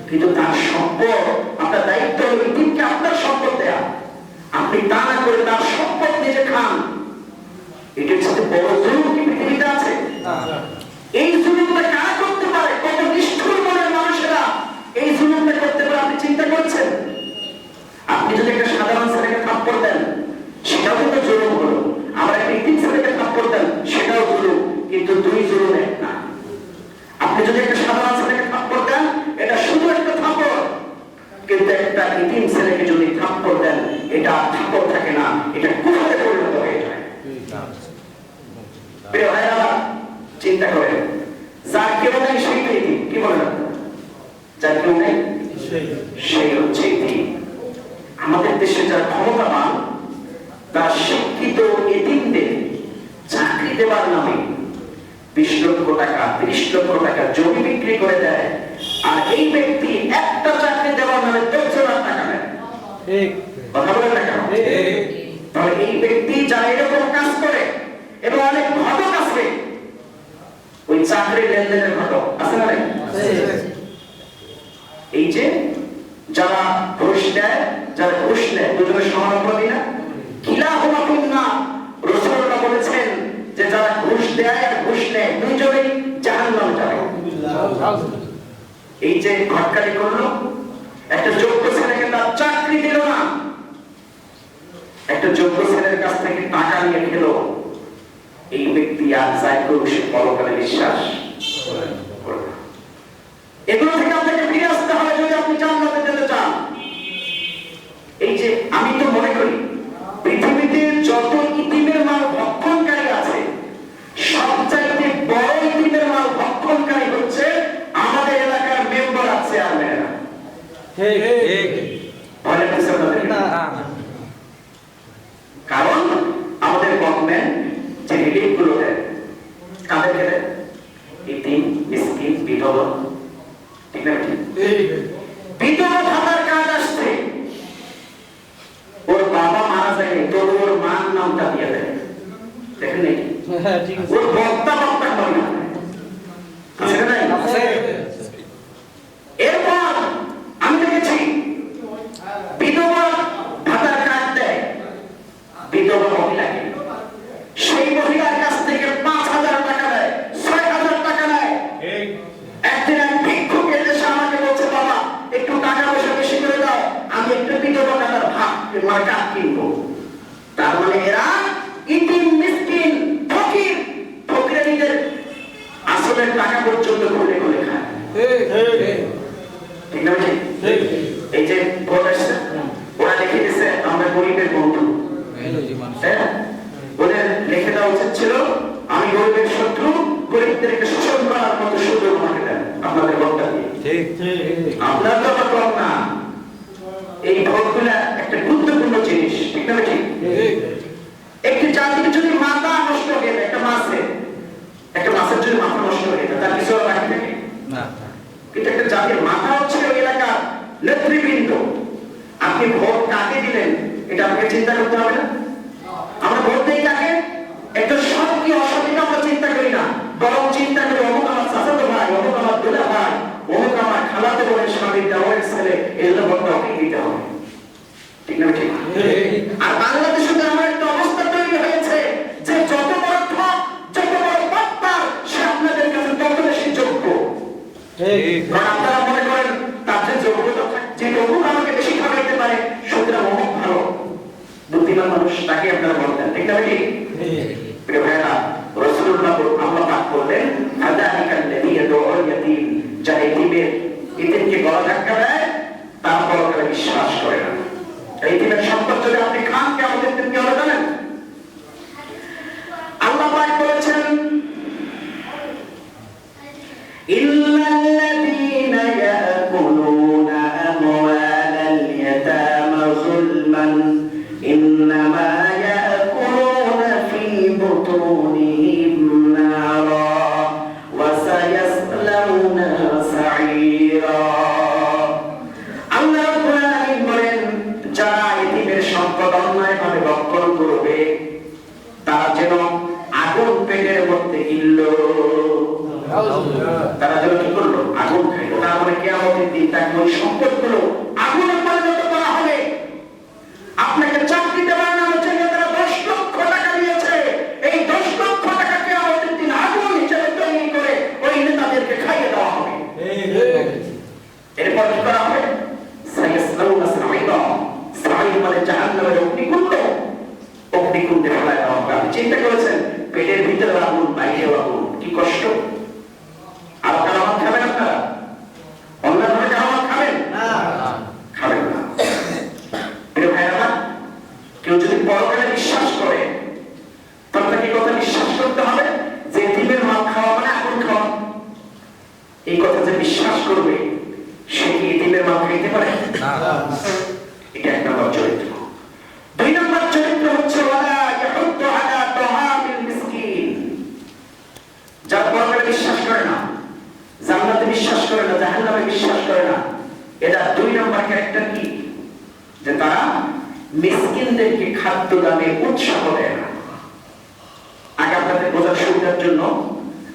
কিন্তু তার সম্পদ, আপনার দায়িত্ব হলো এতিমকে আপনার সম্পদ দেয়া। আপনি তা না করে তার সম্পদ নিজে খান, এটার সাথে বড় জুলুম কি পৃথিবীতে আছে? এই জুলুমটা কারা করতে পারে? কত নিষ্ঠুর মনের মানুষেরা এই জুলুমটা করতে পারে আপনি চিন্তা করছেন? আপনি যদি একটা সাধারণ ছেলেকে থাপ্পড় দেন, সেটাও কিন্তু জুলুম হলো। আবার একটা এতিম ছেলেকে থাপ্পড় দেন, সেটাও জুলুম, কিন্তু 2 জুলুম এক না। আপনি যদি একটা সাধারণ ছেলেকে থাপ্পড় দেন, এটা শুধু একটা থাপ্পড়, কিন্তু একটা এতিম ছেলেকে যদি থাপ্পড় দেন, এটা থাপ্পড় থাকে না, এটা কুফরে পরিণত হয়ে যায়। প্রিয় ভাইরা, চিন্তা করেন, যার কেউ নেই সেই তো এতিম। কি বলেন? যার কেউ নেই সেই হচ্ছে এতিম। আমাদের দেশে যারা ক্ষমতাবান, তারা শিক্ষিত এতিমদের চাকরি দেওয়ার নামে 20 লক্ষ টাকা, 30 লক্ষ টাকা জমি বিক্রি করে দেয়, আর এই ব্যক্তি একটা চাকরি দেওয়ার নামে 10 লাখ টাকা নেয়। কথা বলেন না কেন? তাহলে এই ব্যক্তি যারা এরকম কাজ করে, এবং অনেক ঘটক আছে ওই চাকরি লেনদেনের ঘটক, আছে না? এই যে যারা ঘুষ দেয়, যারা ঘুষ নেয়, দুজনের সমানুপাতি না? কিলাহুমা ফিন্নার। রাসূলুল্লাহ বলেছেন যে যারা ঘুষ দেয় আর ঘুষ নেয়, দুজনেই জাহান্নামে যাবে। এই যে ঘটকালি করলো, একটা যোগ্য ছেলেকে তার চাকরি দিল না, একটা যোগ্য ছেলের কাছ থেকে টাকা নিয়ে খেলো, এই ব্যক্তি আর যাই করুক সে পরকালে বিশ্বাস করবে না। এগুলো থেকে আপনাকে ফিরে আসতে হবে যদি আপনি জান্নাতে যেতে চান। এই যে আমি তো মনে করি পৃথিবীতে যত ইতিমের মাল ভক্ষণকারী আছে, সবচাইতে বড় ইতিমের মাল ভক্ষণকারী হচ্ছে আমাদের এলাকার মেম্বার আর চেয়ারম্যানরা। কারণ আমাদের গভর্নমেন্ট যে রিলিফ গুলো দেয়, কাদেরকে দেয়? ইতিম, মিসকিন, বিধবা। ঠিক না? বিধবা ভাতার কাজ আসছে, ওর বাবা মারা যায়নি, তবু ওর মার নামটা দিয়ে দেয়। দেখেন নাকি? ওর বক্তা হয় না। এরপর আমি দেখেছি বিধবা ভাতার কাজ দেয় বিধবা মহিলাকে, সেই মহিলার কাছ থেকে 5,000 টাকা নেয়, 6,000 টাকা নেয়। একদিন এক ভিক্ষুক সুদের টাকা পর্যন্ত খুলে খুলে খায়। ঠিক না ভাই? এই যে ভোট আসছে, ওরা লিখে দিয়েছে আমরা গরিবের বন্ধু। ওদের লিখে দেওয়া উচিত ছিল আমি গরিবের শত্রু, গরিবদেরকে শোষণ করার মতো সুযোগ আমাকে দেন আপনাদের ভোটটা দিয়ে। আপনার তো কম না, এই ভোটগুলা একটা গুরুত্বপূর্ণ জিনিস। ঠিক না ঠিক? একটি জাতির যদি মাথা নষ্ট হয়ে যায়, একটা মাছের যদি মাথা নষ্ট হয়ে যায় তার কিছু বাকি থাকে না। কিন্তু একটা জাতির মাথা হচ্ছে ওই এলাকার নেতৃবৃন্দ। আপনি ভোট কাকে দিলেন এটা আপনাকে চিন্তা করতে হবে না? আমরা ভোট দিই কাকে? একটা সৎ কি অসৎ এটা আমরা চিন্তা করি না, বরং চিন্তা করি অমুক আমার চাচাতো ভাই, অমুক আমার দুলা ভাই, অমুক আমার খালাতো বোনের স্বামী, দেওয়ারের ছেলে, এগুলো ভোটটা ওকে দিতে হবে। ঠিক না ঠিক? আর বাংলাদেশে আমার একটা অবস্থা তৈরি হয়েছে যে যত বড় ঠক, যত বড় বাটপার, সে আপনাদের কাছে তত বেশি যোগ্য। কারণ আপনারা মনে করেন তার যে যোগ্যতা, যে অমুক আমাকে বেশি খাওয়াইতে পারে, সুতরাং অমুক ভালো বুদ্ধিমান মানুষ, তাকে আপনারা ভোট দেন। ঠিক না ঠিক? প্রিয় ভাইরা, রাসূলুল্লাহ আল্লাহ পাক বললেন ফাযালিকাল্লাযী ইয়াদউল ইয়াতীম, যারা এতিমকে গলা ধাক্কা দেয় তারপর তারা বিশ্বাস করে না। এতিমের সম্পদ যদি আপনি খান, কে আমাদের কি হবে জানেন? আল্লাহ পাক বলেছেন ইল্লাল্লাযীনা ইয়াকুলুনা আমওয়ালাল ইয়াতামা যুলমান ইন্নামা ইয়াকুলুনা ফি বুতুনিহিম নারা ওয়া সায়াসলাউনা সাঈরা। আল্লাহ রাব্বুল আলামিন বলেন, যারা এতিমের সম্পদ অন্যায়ভাবে ভক্ষণ করবে তারা যেন আগুন পেটের মধ্যে গিলল। তারা যেন কি করলো? আগুন খাইল। তার মানে কিয়ামতের দিন তাকে ওই সম্পদগুলো আগুনে পরিণত করা হবে। আপনাকে চাকরি দেওয়ার নামে যে তারা 10 লক্ষ টাকা দিয়েছে, এই 10 লক্ষ টাকা কিয়ামতের দিন আগুন হিসেবে তৈরি করে ওই নেতাদেরকে খাইয়ে দেওয়া হবে। এরপর কি করা হবে? সায়াসলাউনা সাঈরা, সাঈর মানে জাহান্নামের অগ্নিকুণ্ড, অগ্নিকুণ্ডে ফেলায় দেওয়া হবে। আপনি চিন্তা করেছেন পেটের ভিতরে আগুন, বাইরেও আগুন, কি কষ্ট। আর কারামাত খাবেন আপনারা? অন্যভাবে কারামাত খাবেন না? খাবেন না। প্রিয় ভাইরা, কেউ যদি পরকালে বিশ্বাস করে তাহলে কি কথা বিশ্বাস করতে হবে যে এতিমের মাল খাওয়া মানে আগুন খাওয়া? এই কথা যে বিশ্বাস করবে সে কি এতিমের মাল খাইতে পারে? না। এটা এক নম্বর চরিত্র। 2 নম্বর চরিত্র হচ্ছে ওয়ালা ইয়াহুদ্দু আলা তাআমিল মিসকিন। যারা পরকালে বিশ্বাস করে না, জান্নাতে বিশ্বাস করে না, জাহান্নামে বিশ্বাস করে না, এটা 2 নম্বর ক্যারেক্টার কি? যে তারা মিসকিনদেরকে খাদ্য দানে উৎসাহ দেয় না। আগে আপনাদের বোঝার সুবিধার জন্য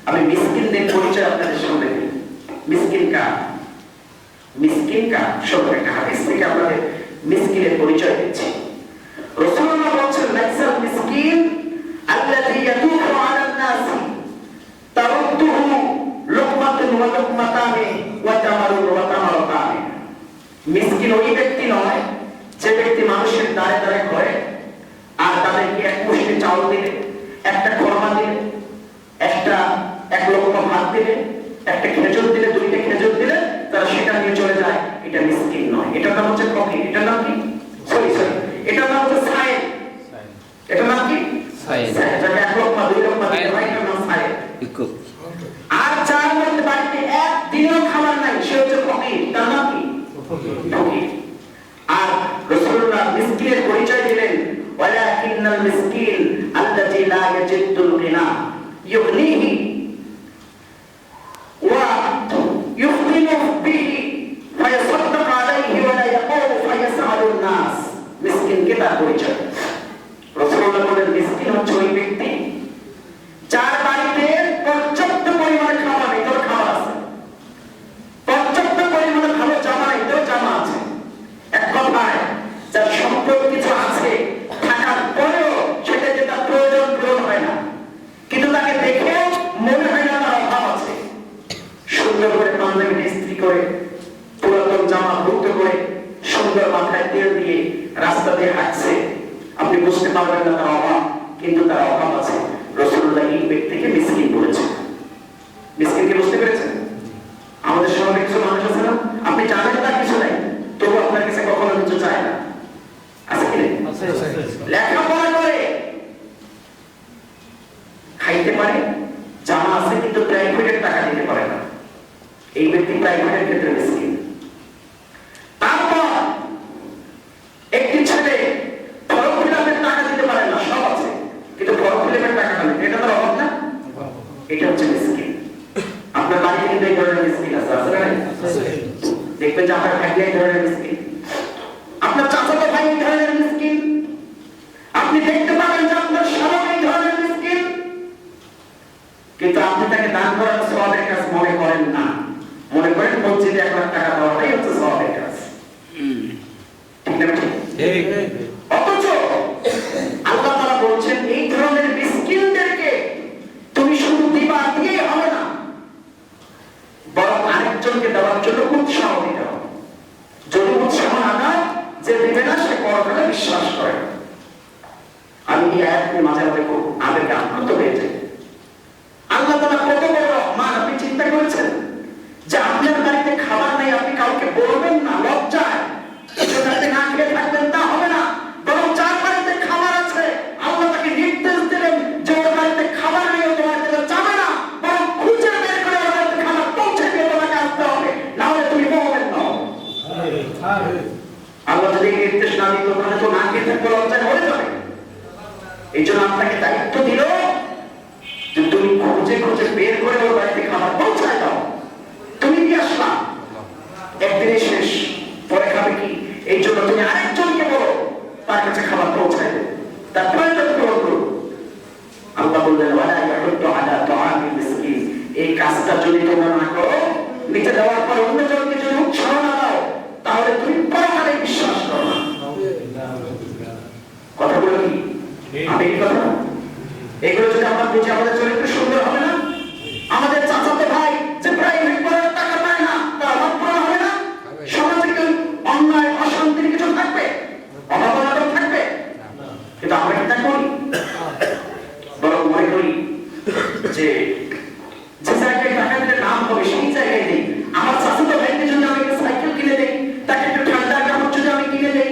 আমি মিসকিনদের পরিচয় আপনাদের সামনে দিই। মিসকিন কার সব একটা হাদিস থেকে আপনাদের মিসকিনের পরিচয় দিচ্ছি। রাসূলুল্লাহ বলেছেন লাইসাল মিসকিন আল্লাযী ইয়াতুফু আলান নাস তারুদ্দুহু লুকমাতুন ওয়া লুকমাতানি ওয়া তামারুন ওয়া তামারাতানি। মিসকিন ওই ব্যক্তি নয় যে ব্যক্তি মানুষের দ্বারে দ্বারে ঘরে আর তাদেরকে এক মুষ্টি চাউল দিলে, একটা খরমা দিলে, এক লোকমা ভাত দিলে, একটা খেজুর দিলে, 2টা খেজুর দিলে তারা সেটা নিয়ে চলে যায়, এটা মিসকিন নয়। এটার নাম হচ্ছে ফকির। এটার নাম কি? সরি এটার নাম হচ্ছে সায়েদ। এটার নাম কি? সায়েদ। যাকে এক লোকমা 2 লোকমা দিলে হয়, এটার নাম সায়েদ। আর যার মধ্যে বাড়িতে একদিনও খাবার নাই সে হচ্ছে ফকির। তার নাম কি? ফকির। আর রাসূলুল্লাহ মিসকিনের পরিচয় দিলেন ওয়ালাকিন্নাল মিসকিন আল্লাযী লা ইয়াজিদুল গিনা ইউগনিহি ওয়া ইউফতিনু বিহি ফায়াসাদ্দাকু আলাইহি ওয়া লা ইয়াকুমু ফায়াসআলুন নাস। মিসকিনকে তার পরিচয়। রাসূলুল্লাহ বলেন মিসকিন হচ্ছে ওই ব্যক্তি যার বাড়িতে পর্যাপ্ত পরিমাণে খাবার নেই, তোর খাবার আছে, পর্যাপ্ত পরিমাণে ভালো জামা নেই, তোর জামা আছে। এক কথায় যার সম্পদ কিছু আছে থাকার পরেও সেটা যে তার প্রয়োজন পূরণ হয় না, কিন্তু তাকে দেখে মনে হয় না তার অভাব আছে। সুন্দর করে পাঞ্জাবি ইস্ত্রি করে, পুরাতন জামা ধুতে করে, সুন্দর মাথায় তেল দিয়ে রাস্তা দিয়ে হাঁটছে, আপনি বুঝতে পারবেন না তার অভাব, কিন্তু তার অভাব আছে। রাসূলুল্লাহ এই ব্যক্তিকে মিসকিন বলেছেন। মিসকিনকে পারে জামা আছে কিন্তু প্রাইভেটের টাকা দিতে পারে না, এই ব্যক্তি প্রাইভেটের ক্ষেত্রে মিসকিন। তারপর একটি ছেলে ফর্ম ফিল আপের টাকা দিতে পারে না, সব আছে কিন্তু ফর্ম ফিল আপের টাকা নেই, এটা তো অভাব না, এটা হচ্ছে মিসকিন। আপনার বাড়িতে কিন্তু এই ধরনের মিসকিন আছে, আছে না? দেখবেন যে আপনার ফ্যামিলি এই ধরনের মিসকিন, আপনার চাচাতো ভাই এই ধরনের মিসকিন, আপনি দেখতে পাবেন যে আপনার স্বামী এই ধরনের মিসকিন, কিন্তু আপনি তাকে দান করার সওয়াবের কাজ মনে করেন না, মনে করেন মসজিদে 1 লাখ টাকা দেওয়াটাই হচ্ছে সওয়াবের কাজ। ঠিক না? ঠিক। অথচ আল্লাহ তাআলা বলছেন এই ধরনের মিসকিনদেরকে তুমি শুধু দিবা দিয়েই হবে না, বরং আরেকজনকে দেওয়ার জন্য উৎসাহ দিতে হবে। যদি উৎসাহ না দাও, যে দিবে না সে পরকালে বিশ্বাস করে। আমি এই আয়াতটি মাঝে মাঝে খুব আবেগে আপ্লুত হয়ে যাই। আল্লাহ তাআলা কত বড় রহমান, আপনি চিন্তা করেছেন যে আপনার বাড়িতে খাবার নাই, আপনি কাউকে বলবেন না লজ্জায়, এজন্য আপনি না খেয়ে থাকবেন, তা হবে না, বরং যার বাড়িতে খাবার আছে আল্লাহ তাকে নির্দেশ দিলেন যে ওর বাড়িতে খাবার নেই, ও তোমার কাছে যাবে না, বরং খুঁজে বের করে ওর বাড়িতে খাবার পৌঁছে দিয়ে তোমাকে আসতে হবে, না হলে তুমি মুমিন নও। আল্লাহ যদি নির্দেশ না দিত তাহলে তো না খেয়ে থাকবে, লজ্জায় মরে যাবে। এই জন্য আপনাকে দায়িত্ব দিল যে তুমি খুঁজে খুঁজে বের করে ওর বাড়িতে খাবার পৌঁছায় দাও। তুমি কি আসলা, একদিনে শেষ, পরে খাবে কি, এই জন্য তুমি আরেকজনকে বলো তার কাছে খাবার পৌঁছায় দেবে, তার প্রয়োজন পূরণ করো। আল্লাহ বললেন ওয়ালা ইয়াহুদ্দু আলা তাআমিল মিসকিন, এই কাজটা যদি তোমরা না করো, নিজে দেওয়ার পর অন্যজনকে যদি উৎসাহ না দাও, তাহলে তুমি পরকালে বিশ্বাস করো না। কথাগুলো কি আমি এই কথা, এগুলো যদি আমরা বুঝি আমাদের চরিত্র সুন্দর হবে না? আমাদের চাচাতো ভাই যে প্রাইভেট পড়ার টাকা পায় না, তার অভাব পূরণ হবে না? সমাজে কি অন্যায় অশান্তির কিছু থাকবে, অভাবনাটক থাকবে? কিন্তু আমরা কি তা করি? বরং মনে করি যে যে জায়গায় টাকা দিলে নাম হবে সেই জায়গায় দিই। আমার চাচাতো ভাইকে যদি আমি একটা সাইকেল কিনে দেই, তাকে একটা ঠান্ডা কাপড় যদি আমি কিনে দেই,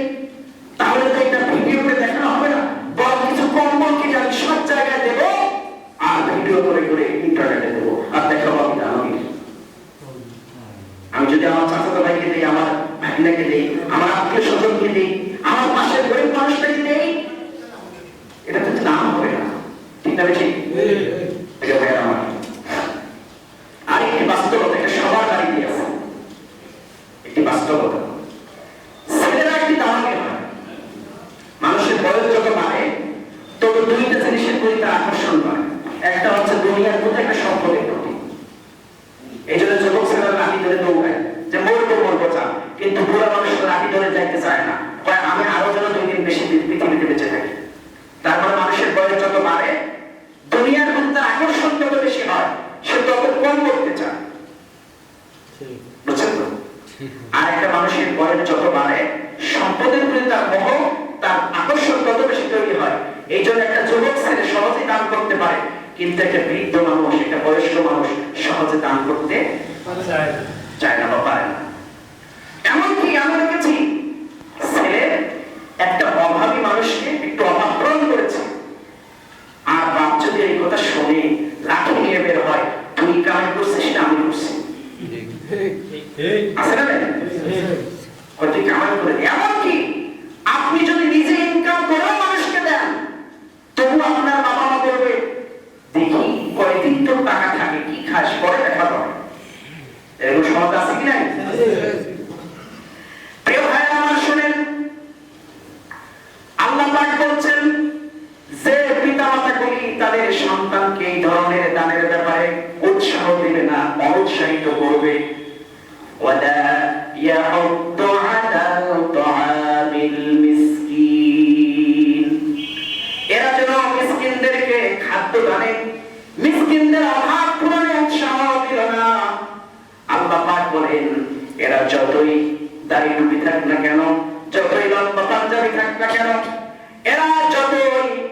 তাহলে তো এটা ভিডিও করে দেখানো হবে না, বরং কিছু কম্বল কিনে আমি সব জায়গায় দেবো আর ভিডিও করে করে ইন্টারনেটে দেবো আর দেখাবো আমি দামি। আমি যদি আমার চাচাতো ভাইকে দিই, আমার ভাগিনাকে দিই, আমার আত্মীয় স্বজনকে দিই, আমার পাশের গরিব মানুষটাকে দিই, এটা তো নাম হবে না। ঠিক না? ঠিক। এটা ভাই আমার আরেকটি বাস্তবতা, এটা সবার বাড়িতে আছে, একটি বাস্তবতা। ছেলেরা একটি দামাকে হয়, মানুষের বয়স যত বাড়ে তত দুইটা জিনিসের প্রতি তার আকর্ষণ বাড়ে, একটা হচ্ছে দুনিয়ার প্রতি, একটা সম্পদের প্রতি। এই জন্য যুবক ছেলেরা লাঠি ধরে দৌড়ায় যে মরবো চান, কিন্তু বুড়া মানুষের লাঠি ধরে যাইতে চায় না, আমি আরো যেন 2 দিন বেশি পৃথিবীতে বেঁচে থাকি। তারপরে মানুষের বয়স যত বাড়ে দুনিয়ার প্রতি তার আকর্ষণ যত বেশি হয়, সে তত কম করতে চায়, বুঝছেন তো? আর একটা মানুষের বয়স যত বাড়ে সম্পদের প্রতি তার মোহ, তার আকর্ষণ তত বেশি তৈরি হয়। এই জন্য একটা যুবক ছেলে সহজে দান করতে পারে, কিন্তু একটা বৃদ্ধ মানুষ, একটা বয়স্ক মানুষ সহজে দান করতে চায় না বা পারে না। এমনকি আমি দেখেছি ছেলে একটা অভাবী মানুষকে একটু অভাব পূরণ করেছে, আর বাপ যদি এই কথা শুনে লাঠি নিয়ে বের হয়, তুই কাজ করছিস না আমি করছি, আছে না? তুই কামাই করে, এমনকি আপনি যদি নিজে ইনকাম করেও মানুষকে দেন, তবু আপনার বাবা মা বলবে দেখি কয়দিন তোর টাকা থাকে, কি খাস, পরে দেখা করে। এরকম সমাজ আছে কি নাই? প্রিয় ভাই আমার শুনেন, আল্লাহ পাক বলছেন যে পিতামাতাগুলি তাদের সন্তানকে এই ধরনের দানের ব্যাপারে উৎসাহ দিবে না, অনুৎসাহিত করবে, ওয়ালা ইয়াহুদ্দু আলা তাআমিল মিসকিন, এরা যেন মিসকিনদেরকে খাদ্য দানে, মিসকিনদের অভাব পূরণে উৎসাহ দিল না। আল্লাহ পাক বলেন এরা যতই দাড়ি টুপি থাক না কেন, যতই লম্বা পাঞ্জাবি থাক না কেন, এরা যতই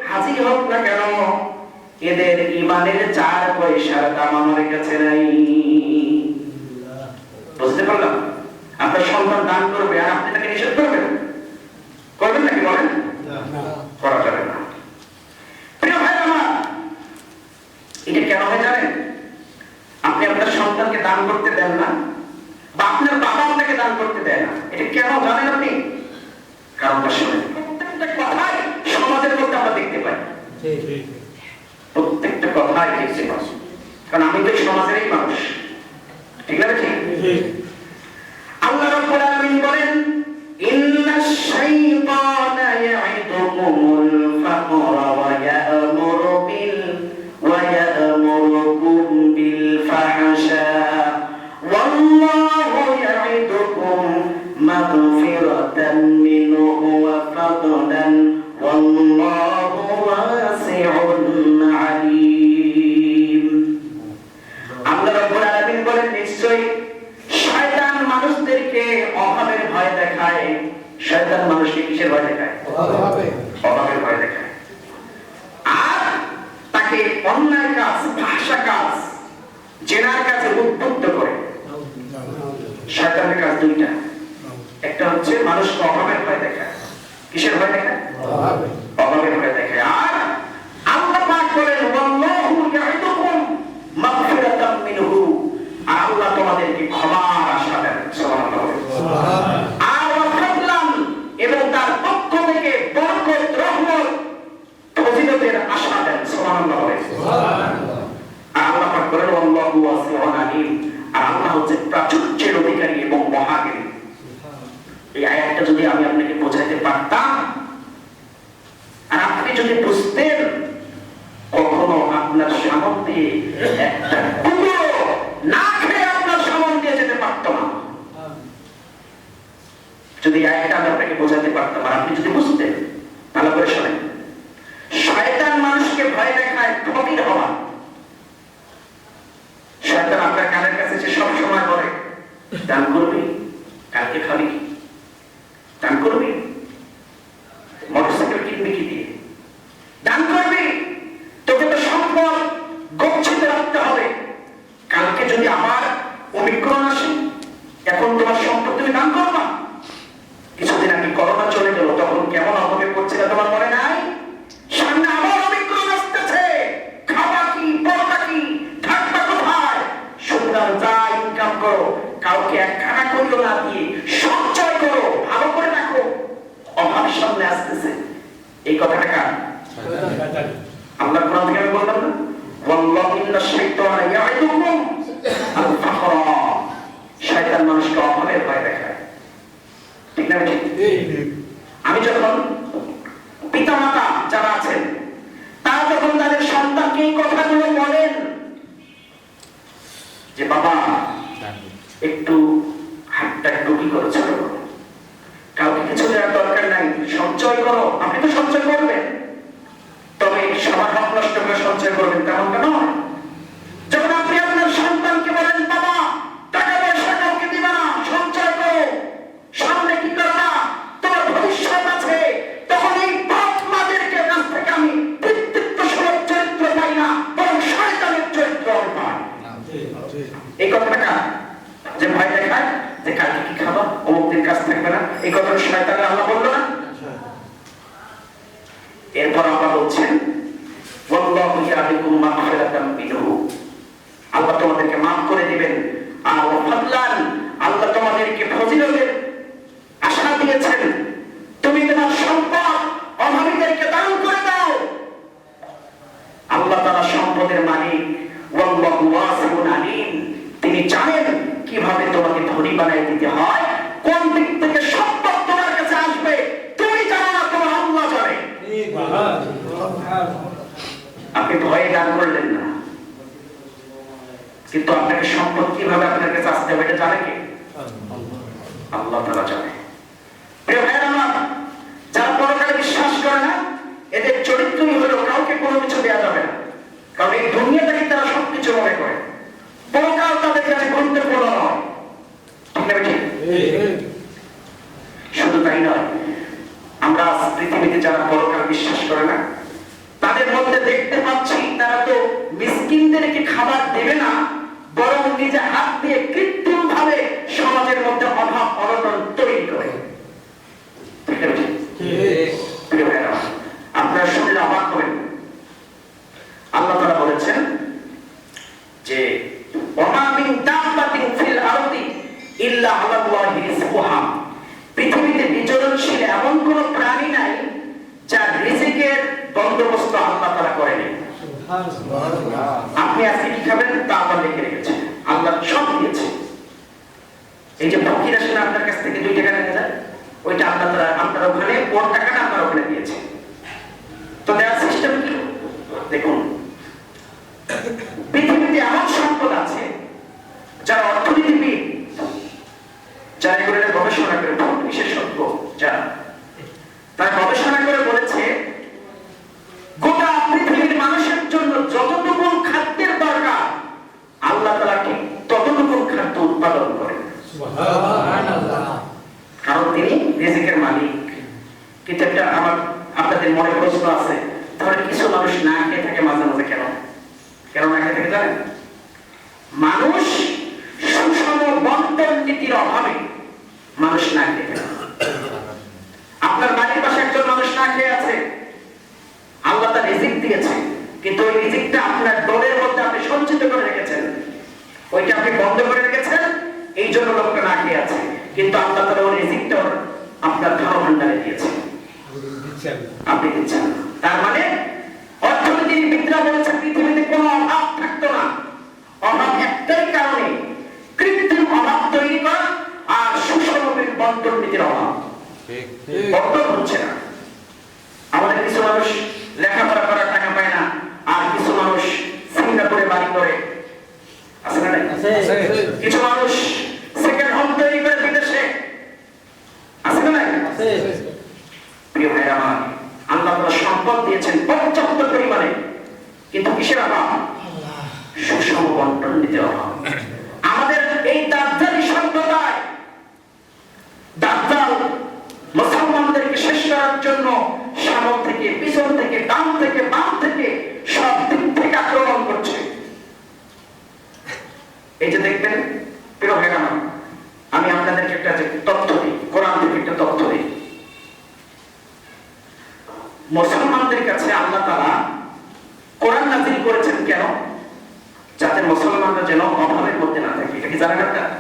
হাজি হোক না কেন, এদের ইমানের 4 পয়সার দাম আমার কাছে নাই। বুঝতে পারলাম? আপনার সন্তান দান করবে আর আপনি তাকে নিষেধ করবেন, করবেন নাকি বলেন? করা যাবে না। প্রিয় ভাই আমার, এটা এটা কেন হয় জানেন? আপনি আপনার সন্তানকে দান করতে দেন না, বা আপনার বাবা আপনাকে দান করতে দেয় না, এটা কেন জানেন আপনি? কারণটা শুনেন। প্রত্যেকটা কথাই সমাজের মধ্যে আমরা দেখতে পাই, প্রত্যেকটা কথাই দেখতে পাই, কারণ আমি তো সমাজেরই মানুষ, ঠিক না? ঠিক। আল্লাহ রাব্বুল আলামিন বলেন, ইন্নাশ শাইতানা ইয়াইদুকুমুল ফাকরা ওয়া ইয়া'মুরুকুম বিল ফাহশা ওয়াল্লাহু ইয়াইদুকুম মাগফিরাতান মিনহু ওয়া ফাদলান ওয়াল্লাহু ওয়াসিউন আলীম। আল্লাহ রাব্বুল আলামিন বলেন, নিশ্চয়ই শয়তান মানুষদেরকে অভাবের ভয় দেখায়। শয়তান মানুষকে কিসের ভয় দেখায়? অভাবের ভয় দেখায়। আর তাকে অন্যায় কাজ, ফাহশা কাজ, জেনার কাজে উদ্বুদ্ধ করে। শয়তানের কাজ দুইটা, একটা হচ্ছে মানুষকে অভাবের ভয় দেখায়। কিসের ভয় দেখায়? অভাবের ভয় দেখায়। আর আল্লাহ পাক বলেন, ওয়াল্লাহু ইয়াইদুকুম মাগফিরাতাম মিনহু, আল্লাহ তোমাদেরকে ক্ষমার আশা দেন। সুবহানাল্লাহ। আর ওয়াফাদলান, এবং তার পক্ষ থেকে বরকত, রহমত, ফজিলতের আশা দেন। সুবহানাল্লাহ। আল্লাহ পাক বলেন, আল্লাহু ওয়াসিউন আলীম, আর আল্লাহ হচ্ছে প্রাচুর্যের অধিকারী এবং মহাজ্ঞানী। এই আয়াতটা যদি আমি আপনাকে বোঝাতে পারতাম, আর আপনি যদি বুঝতেন, কখনো আপনার সামনে একটা টুকরো না খেয়ে আপনার সামনে দিয়ে যেতে পারত না। যদি আয়াতটা আমি আপনাকে বোঝাতে পারতাম আর আপনি যদি বুঝতেন, ভালো করে শোনেন। শয়তান মানুষকে ভয় দেখায় ফকির হওয়া। শয়তান আপনার কানের কাছে এসে সব সময় বলে, দান করবি, কালকে খাবি কি? দান করবি, মোটরসাইকেল কিনবি কি দিয়ে? দান করবি, তোকে তো সম্পদ গচ্ছিত রাখতে হবে, কালকে যদি আবার ওমিক্রন আসে, এখন তোমার সম্পদ তুমি দান করবা। কিছুদিন আগে করোনা চলে গেল, তখন কেমন অভাবে পড়ছিল তোমার মনে নাই? সামনে আবার ওমিক্রন আসতেছে, খাবা কি, পড়বা কি, থাকবা কোথায়? সুতরাং যা ইনকাম করো, কাউকে একখানা করিও না দিয়ে সঞ্চয় করো, ভালো করে রাখো, অভাব সামনে আসতেছে। এই কথাটা কার? আল্লাহ কোরআন থেকে আমি বললাম না, ওয়াল্লাহু ইন্নাশ শাইতানা ইয়াইদুকুম আল ফাকরা, শয়তান মানুষকে অভাবের ভয় দেখায়। ঠিক না? ঠিক। আমি যখন পিতামাতা যারা আছেন, তারা যখন তাদের সন্তানকে এই কথাগুলো বলেন যে বাবা একটু হাতটা একটু কি করো, ছোট করো, কাউকে কিছু দেওয়ার দরকার নাই, সঞ্চয় করো। আপনি তো সঞ্চয় করবেন, তবে সবার হক নষ্ট করে সঞ্চয় করবেন তেমনটা নয়। যখন আপনি আপনার সন্তানকে বলেন, বাবা টাকা পয়সা কাউকে দিবে না, সঞ্চয় করো, সামনে কি করবা, তোমার ভবিষ্যৎ আছে, তখন এই বাপ মাদেরকে কাছ থেকে আমি পিতৃত্ব সুলভ চরিত্র পাই না, বরং শয়তানের চরিত্র আমি পাই। এই কথাটা যে ভয় দেখায় যে কালকে কি খাবা, অমুকদের কাছ থাকবে না, এই কথাটা শয়তানের আল্লাহ বললো না? এরপর আল্লাহ বলছেন, ওয়াল্লাহু ইয়া'দুকুম মাগফিরাতাম মিনহু, আল্লাহ তোমাদেরকে maaf করে দিবেন, আর ওয়াফাদলান, আল্লাহ তোমাদেরকে ফজিলতের আশা দিয়েছেন। তুমি তোমার সম্পদ অভাবীদেরকে দান করে দাও। আল্লাহ তাআলা সম্পদের মালিক, ওয়াল্লাহু ওয়াসিউন আলীম, তিনি জানেন কিভাবে তোমাকে ধনী বানায় দিতে হয়, কোন দিক থেকে সম্পদ তোমার কাছে আসবে তুমি জানো না, তোমার আল্লাহ জানে। আপনি ভয়ে দান করলেন না, কিন্তু আপনাকে সম্পদ কিভাবে আপনার কাছে আসতে হবে এটা জানে কে? আল্লাহ তাআলা জানে। প্রিয় ভাইরা আমার, যারা পরকালে বিশ্বাস করে না, এদের চরিত্রই হলো কাউকে কোনো কিছু দেওয়া যাবে না, কারণ এই দুনিয়াটাকে তারা সবকিছু মনে করে, পরকাল তাদের কাছে গুরুত্বপূর্ণ নয়। ঠিক না? ঠিক। শুধু তাই নয়, আমরা পৃথিবীতে যারা পরকাল বিশ্বাস করে না, তাদের মধ্যে দেখতে পাচ্ছি তারা তো মিসকিনদেরকে খাবার দেবে না, বরং নিজে হাত দিয়ে কৃত্রিম ভাবে সমাজের মধ্যে অভাব অনটন তৈরি করে। আপনারা শুনলে অবাক হবেন। আল্লাহ তাআলা বলেছেন, কি খাবেন তা আল্লাহ লিখে রেখেছে, আল্লাহ সব দিয়েছে। এই যে ফকির আসলে আপনার কাছ থেকে 2 টাকা নিয়ে যায়, ওইটা আপনার ওখানে ওর টাকাটা আপনার ওখানে দিয়েছে। তো দেওয়ার সিস্টেম কি? দেখুন, পৃথিবীতে এমন সম্পদ আছে যারা অর্থনীতিবিদ, যারা এগুলো গবেষণা করে, ভূত বিশেষজ্ঞ যারা, তারা গবেষণা করে বলেছে গোটা পৃথিবীর মানুষের জন্য যতটুকু খাদ্যের দরকার আল্লাহ তাআলা ঠিক ততটুকু খাদ্য উৎপাদন করেন। সুবহানাল্লাহ। কারণ তিনি রিজিকের মালিক। কিন্তু একটা আপনাদের মনে প্রশ্ন আছে, তাহলে কিছু মানুষ না খেয়ে থাকে মাঝে মাঝে, কেন না খেয়ে থাকে জানেন? মানুষ সুষম বন্টন নীতির অভাবে মানুষ না খেয়ে থাকে। আপনার বাড়ির পাশে একজন মানুষ না খেয়ে আছে, আল্লাহ তার রিজিক দিয়েছে, কিন্তু ওই রিজিকটা আপনার ডোরের মধ্যে আপনি সঞ্চিত করে রেখেছেন, ওইটা আপনি বন্ধ করে রেখেছেন, এই জন্য লোকটা না খেয়ে আছে। কিন্তু আল্লাহ তাআলা ওই রিজিকটা আপনার ধন ভান্ডারে দিয়েছে, আপনি দিচ্ছেন। তার মানে অর্থনীতিবিদরা বলেছে পৃথিবীতে কোনো অভাব থাকতো না। অভাব একটাই কারণে, কৃত্রিম অভাব তৈরি করা আর সুষম বন্টন নীতির অভাব। বন্টন হচ্ছে না। আমাদের কিছু মানুষ লেখাপড়া করার টাকা পায় না, আর কিছু মানুষ সিঙ্গাপুরে বাড়ি করে, আছে না? কিছু মানুষ সেকেন্ড হোম তৈরি করে বিদেশে, আছে না? প্রিয় ভাইরা আমার, আল্লাহ তাআলা সম্পদ দিয়েছেন পর্যাপ্ত পরিমাণে, কিন্তু কিসের অভাব? সুষম বন্টন নীতির অভাব। আমাদের এই দাজ্জালি সম্প্রদায়, দাজ্জাল মুসলমানদেরকে শেষ করার জন্য সামনে থেকে, পিছন থেকে, ডান থেকে, বাম থেকে, সব দিক থেকে আক্রমণ করছে। এই যে দেখবেন প্রিয় ভাইরা আমার, আমি আপনাদেরকে একটা তথ্য দিই, কোরআন থেকে একটা তথ্য দিই। মুসলমানদের কাছে আল্লাহ তাআলা কোরআন নাযিল করেছেন কেন? যাতে মুসলমানরা যেন অভাবের মধ্যে না থাকে। এটা কি জানেন আপনারা?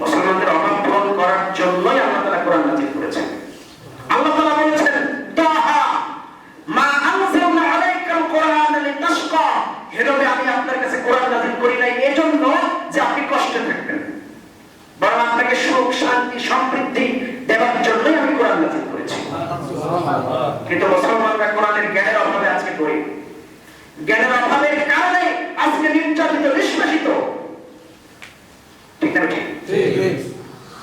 মুসলমানদের অভাব পূরণ করার জন্যই আল্লাহ তাআলা কোরআন নাযিল করেছেন। আল্লাহ তাআলা বলেছেন, তাহা মা আনজালনা আলাইকাল কোরআন লিতাশকা, হে নবী আমি আপনার কাছে কোরআন নাযিল করি নাই এজন্য যে আপনি কষ্টে থাকবেন, বরং আপনাকে সুখ, শান্তি, সমৃদ্ধি দেওয়ার জন্যই আমি কোরআন নাযিল করেছি। কিন্তু মুসলমানরা কোরআনের জ্ঞানের অভাবে আজকে গরিব, জ্ঞানের অভাবের কারণে আজকে নির্যাতিত, নিষ্কাশিত। ঠিক না? ঠিক।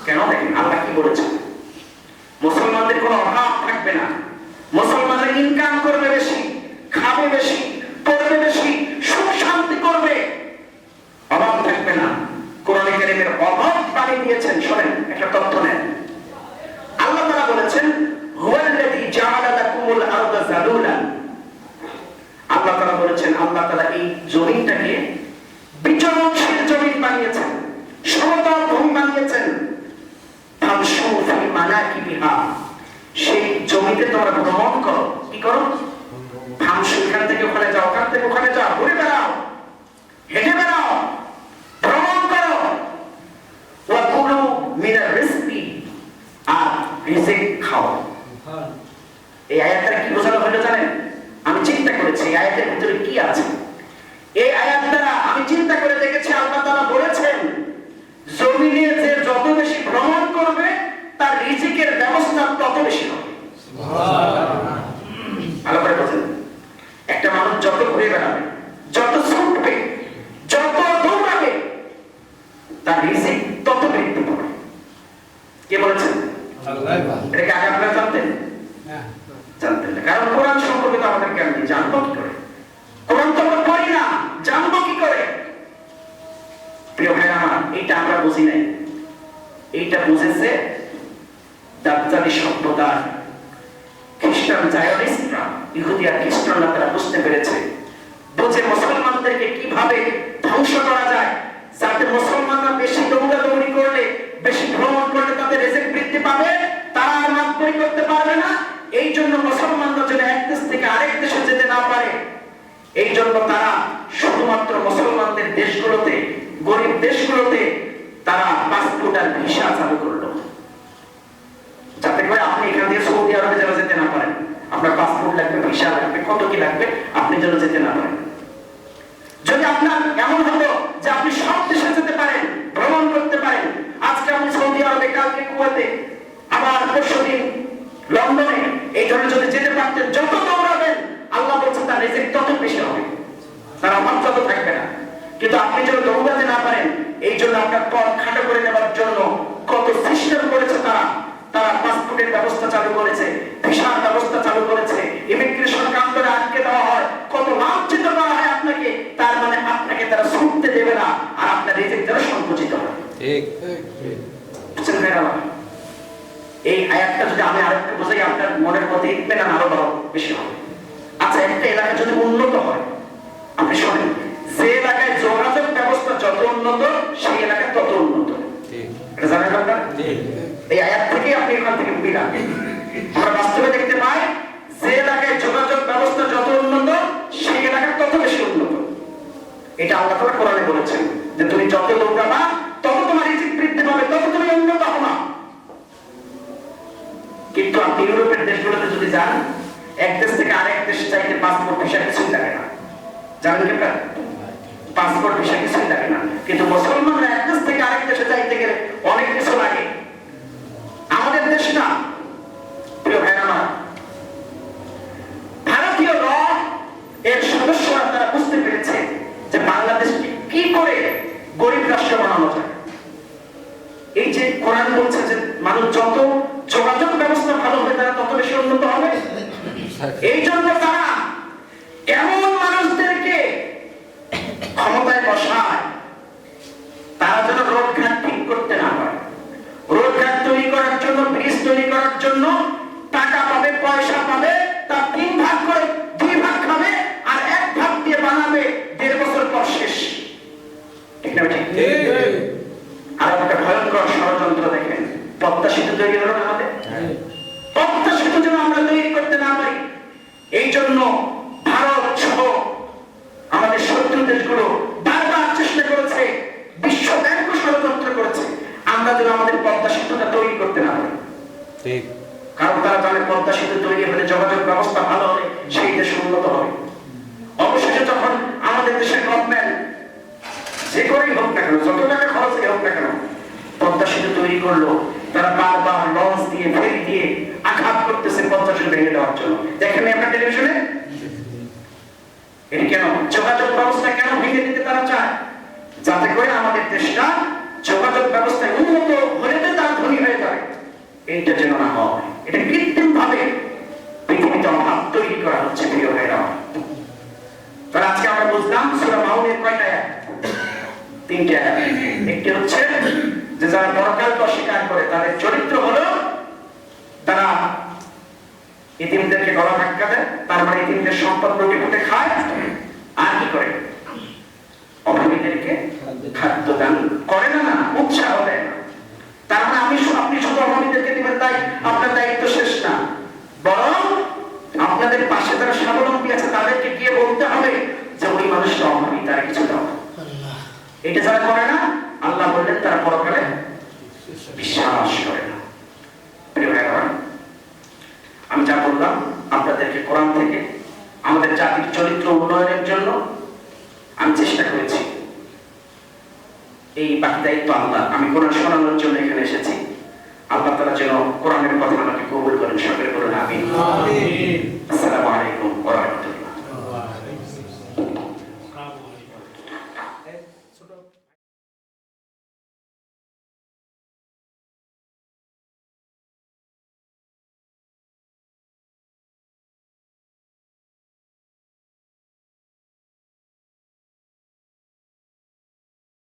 কেন? দেখেন আল্লাহ কি বলেছেন, মুসলমানদের কোনো অভাব থাকবে না, মুসলমানরা ইনকাম করবে বেশি, খাবে বেশি, পড়বে বেশি, সুখ শান্তি করবে, অভাব থাকবে না। কোরআনে কারীমের অভাব বানিয়ে দিয়েছেন। শোনেন, একটা তথ্য নেন। আল্লাহ তাআলা বলেছেন, হুয়াল্লাযী জাআলা লাকুমুল আরদা যালুলান। আল্লাহ তাআলা বলেছেন, আল্লাহ তাআলা এই জমিনটাকে বিচরণশীল জমিন বানিয়েছেন, সমতল ভূমি বানিয়েছেন। ফামশু ফি মানাকিবিহা, সেই জমিতে তোমরা ভ্রমণ করো। কি করো? ফামশু, এখান থেকে ওখানে যাও, ওখান থেকে ওখানে যাও, ঘুরে বেড়াও, হেঁটে বেড়াও, ভ্রমণ করো। ওয়া কুলু মিনার রিজকি, আর রিজিক খাও। এই আয়াতটা কি বোঝানো হলো জানেন? আমি চিন্তা করেছি এই আয়াতের ভিতরে কি আছে। এই আয়াত দ্বারা আমি চিন্তা করে দেখেছি, আল্লাহ তাআলা বলেছেন জমিনে যে যত বেশি ভ্রমণ করবে তার রিজিকের ব্যবস্থা তত বেশি হবে। সুবহানাল্লাহ। ভালো করে বুঝুন, একটা মানুষ যত ঘুরে বেড়াবে, যত ছুটবে, যত দৌড়াবে, তার রিজিক তত বৃদ্ধি পাবে। কে বলেছেন? আল্লাহ। এটা কি আগে আপনারা জানতেন? না, জানতেন না। কারণ কোরআন সম্পর্কে তো আমাদের জ্ঞান নেই, জানবো কি করে? কোরআন তো আমরা পড়ি না, জানবো কি করে? প্রিয় ভাই আমার, এইটা আমরা বুঝি নাই। এইটা বুঝেছে দাজ্জালি সম্প্রদায়, খ্রিস্টান জায়নিস্টরা, ইহুদি আর খ্রিস্টানরা, তারা বুঝতে পেরেছে। বুঝে মুসলমানদেরকে কিভাবে ধ্বংস করা যায়, যাতে মুসলমানরা বেশি দৌড়াদৌড়ি করলে, বেশি ভ্রমণ করলে তাদের রিজিক বৃদ্ধি পাবে, তারা আর মাতবরি করতে পারবে না। এই জন্য মুসলমানরা যেন এক দেশ থেকে আরেক দেশে যেতে না পারে, এই জন্য তারা শুধুমাত্র মুসলমানদের দেশগুলোতে, গরিব দেশগুলোতে তারা পাসপোর্ট আর ভিসা চালু করলো, যাতে করে আপনি এখান থেকে সৌদি আরবে যেন যেতে না পারেন। আপনার পাসপোর্ট লাগবে, ভিসা লাগবে, কত কি লাগবে, আপনি যেন যেতে না পারেন। যদি যদি যেতে পারতেন, যত দৌড়াবেন আল্লাহ বলছেন তার রিজিক তত বেশি হবে, তার অভাব তত থাকবে না। কিন্তু আপনি যদি দৌড়াতে না পারেন, এই জন্য আপনার পথ খাটো করে নেওয়ার জন্য কত সিস্টেম করেছে তারা পাসপোর্টের ব্যবস্থা চালু করেছে, ভিসার ব্যবস্থা চালু করেছে, ইমিগ্রেশন কাউন্টারে আটকে দেওয়া হয়, কত লাঞ্ছিত করা হয় আপনাকে। তার মানে আপনাকে তারা ছুটতে দেবে না, আর আপনার রিজিক দ্বারা সংকুচিত হবে। ঠিক বুঝছেন ভাইরা? এই আয়াতটা যদি আমি আরেকটু বোঝাই, আপনার মনের মধ্যে ইতমিনান আরো বড় বেশি হবে। আচ্ছা, একটা এলাকা যদি উন্নত হয়, আপনি শোনেন, যে এলাকায় যোগাযোগ ব্যবস্থা যত উন্নত, সেই এলাকা তত উন্নত। এটা জানেন আপনারা? এই আয়াত থেকে আপনি এখান থেকে মিলান। আমরা বাস্তবে দেখতে পাই, যে এলাকায় যোগাযোগ ব্যবস্থা যত উন্নত, সেই এলাকা তত বেশি উন্নত। এটা আল্লাহ তাআলা কোরআনে বলেছেন যে তুমি যত দৌড়াবা তত তোমার রিজিক বৃদ্ধি পাবে, তত তুমি উন্নত হবা। কিন্তু আপনি ইউরোপের দেশগুলোতে যদি যান, এক দেশ থেকে আরেক দেশে যাইতে পাসপোর্ট ভিসা কিছুই লাগে না। জানেন কি আপনারা? পাসপোর্ট ভিসা কিছুই লাগে না। কিন্তু মুসলমানরা এক দেশ থেকে আরেক দেশে যাইতে গেলে অনেক কিছু লাগে। আমাদের দেশ না, প্রিয় ভাইরা আমার, ভারতীয় র এর সদস্যরা তারা বুঝতে পেরেছে যে বাংলাদেশকে কি করে গরিব রাষ্ট্র বানানো যায়। এই যে কোরআন বলছে যে মানুষ যত যোগাযোগ ব্যবস্থা ভালো হবে, তারা তত বেশি উন্নত হবে। এই জন্য তারা এমন মানুষদেরকে ক্ষমতায় বসায়, তারা যেন রোডঘাট ঠিক করতে না পারে। রোডঘাট তৈরি করার জন্য, ব্রিজ তৈরি করার জন্য টাকা পাবে, পয়সা পাবে, তার 3 ভাগ করে 2 ভাগ খাবে, আর 1 ভাগ দিয়ে বানাবে 1.5 বছর পর শেষ। ঠিক না? ঠিক। আর একটা ভয়ঙ্কর ষড়যন্ত্র দেখেন, পদ্মা সেতু তৈরি হলো না আমাদের। পদ্মা সেতু যেন আমরা তৈরি করতে না পারি, এই জন্য ভারত সহ আমাদের শত্রু দেশগুলো বারবার চেষ্টা করেছে, বিশ্ব ব্যাংকও ষড়যন্ত্র করেছে, আমরা যেন আমাদের পদ্মা সেতুটা তৈরি করতে না পারি। ঠিক। কারণ তারা জানে পদ্মা সেতু তৈরি হলে, যোগাযোগ ব্যবস্থা ভালো হলে সেই দেশ উন্নত হবে। অবশেষে যখন আমাদের দেশের গভর্নমেন্ট যে করেই হোক না কেন, যত টাকা খরচ হোক না কেন, পদ্মা সেতু তৈরি করলো, তারা বারবার লঞ্চ দিয়ে, ফেরি দিয়ে আঘাত করতেছে পদ্মা সেতু ভেঙে দেওয়ার জন্য। দেখেন আপনার টেলিভিশনে? এটা কেন? যোগাযোগ ব্যবস্থা কেন ভেঙে দিতে তারা চায়? যাতে করে আমাদের দেশটা যোগাযোগ ব্যবস্থায় উন্নত হলে তারা ধনী হয়ে যাবে, এইটা যেন না হয়। এটা কৃত্রিম ভাবে পৃথিবীতে অভাব তৈরি করা হচ্ছে, প্রিয় ভাইরা। তাহলে আজকে আমরা বুঝলাম সূরা মাউনের কয়টা আয়াত? 3টা আয়াত। একটি হচ্ছে যে যারা পরকালকে অস্বীকার করে, তাদের চরিত্র হলো তারা ইতিমদেরকে গলা ধাক্কা দেয়, তারপরে ইতিমদের সম্পদ লুটে ফুটে খায়, আর কি করে? অভাবীদেরকে খাদ্য দান করে না, উৎসাহ দেয় না। তার মানে আপনি শুধু অভাবীদেরকে দিবেন তাই আপনার দায়িত্ব শেষ না, বরং আপনাদের পাশে যারা স্বাবলম্বী আছে তাদেরকে গিয়ে বলতে হবে যে ওই মানুষটা অভাবী, তার কিছু দাও। এটা যারা করে না, আল্লাহ বললেন তারা পরকালে বিশ্বাস করে না। প্রিয় ভাইরা, আমি যা বললাম আপনাদেরকে কোরআন থেকে আমাদের জাতির চরিত্র উন্নয়নের জন্য আমি চেষ্টা করেছি। এই বাকি দায়িত্ব আল্লাহ। আমি কোরআন শোনানোর জন্য এখানে এসেছি। আল্লাহ তাআলা যেন কোরআনের কথা আমাকে কবুল করেন, সকলে বলুন আমিন। আসসালামু আলাইকুম ওয়া রাহমাতুল্লাহ।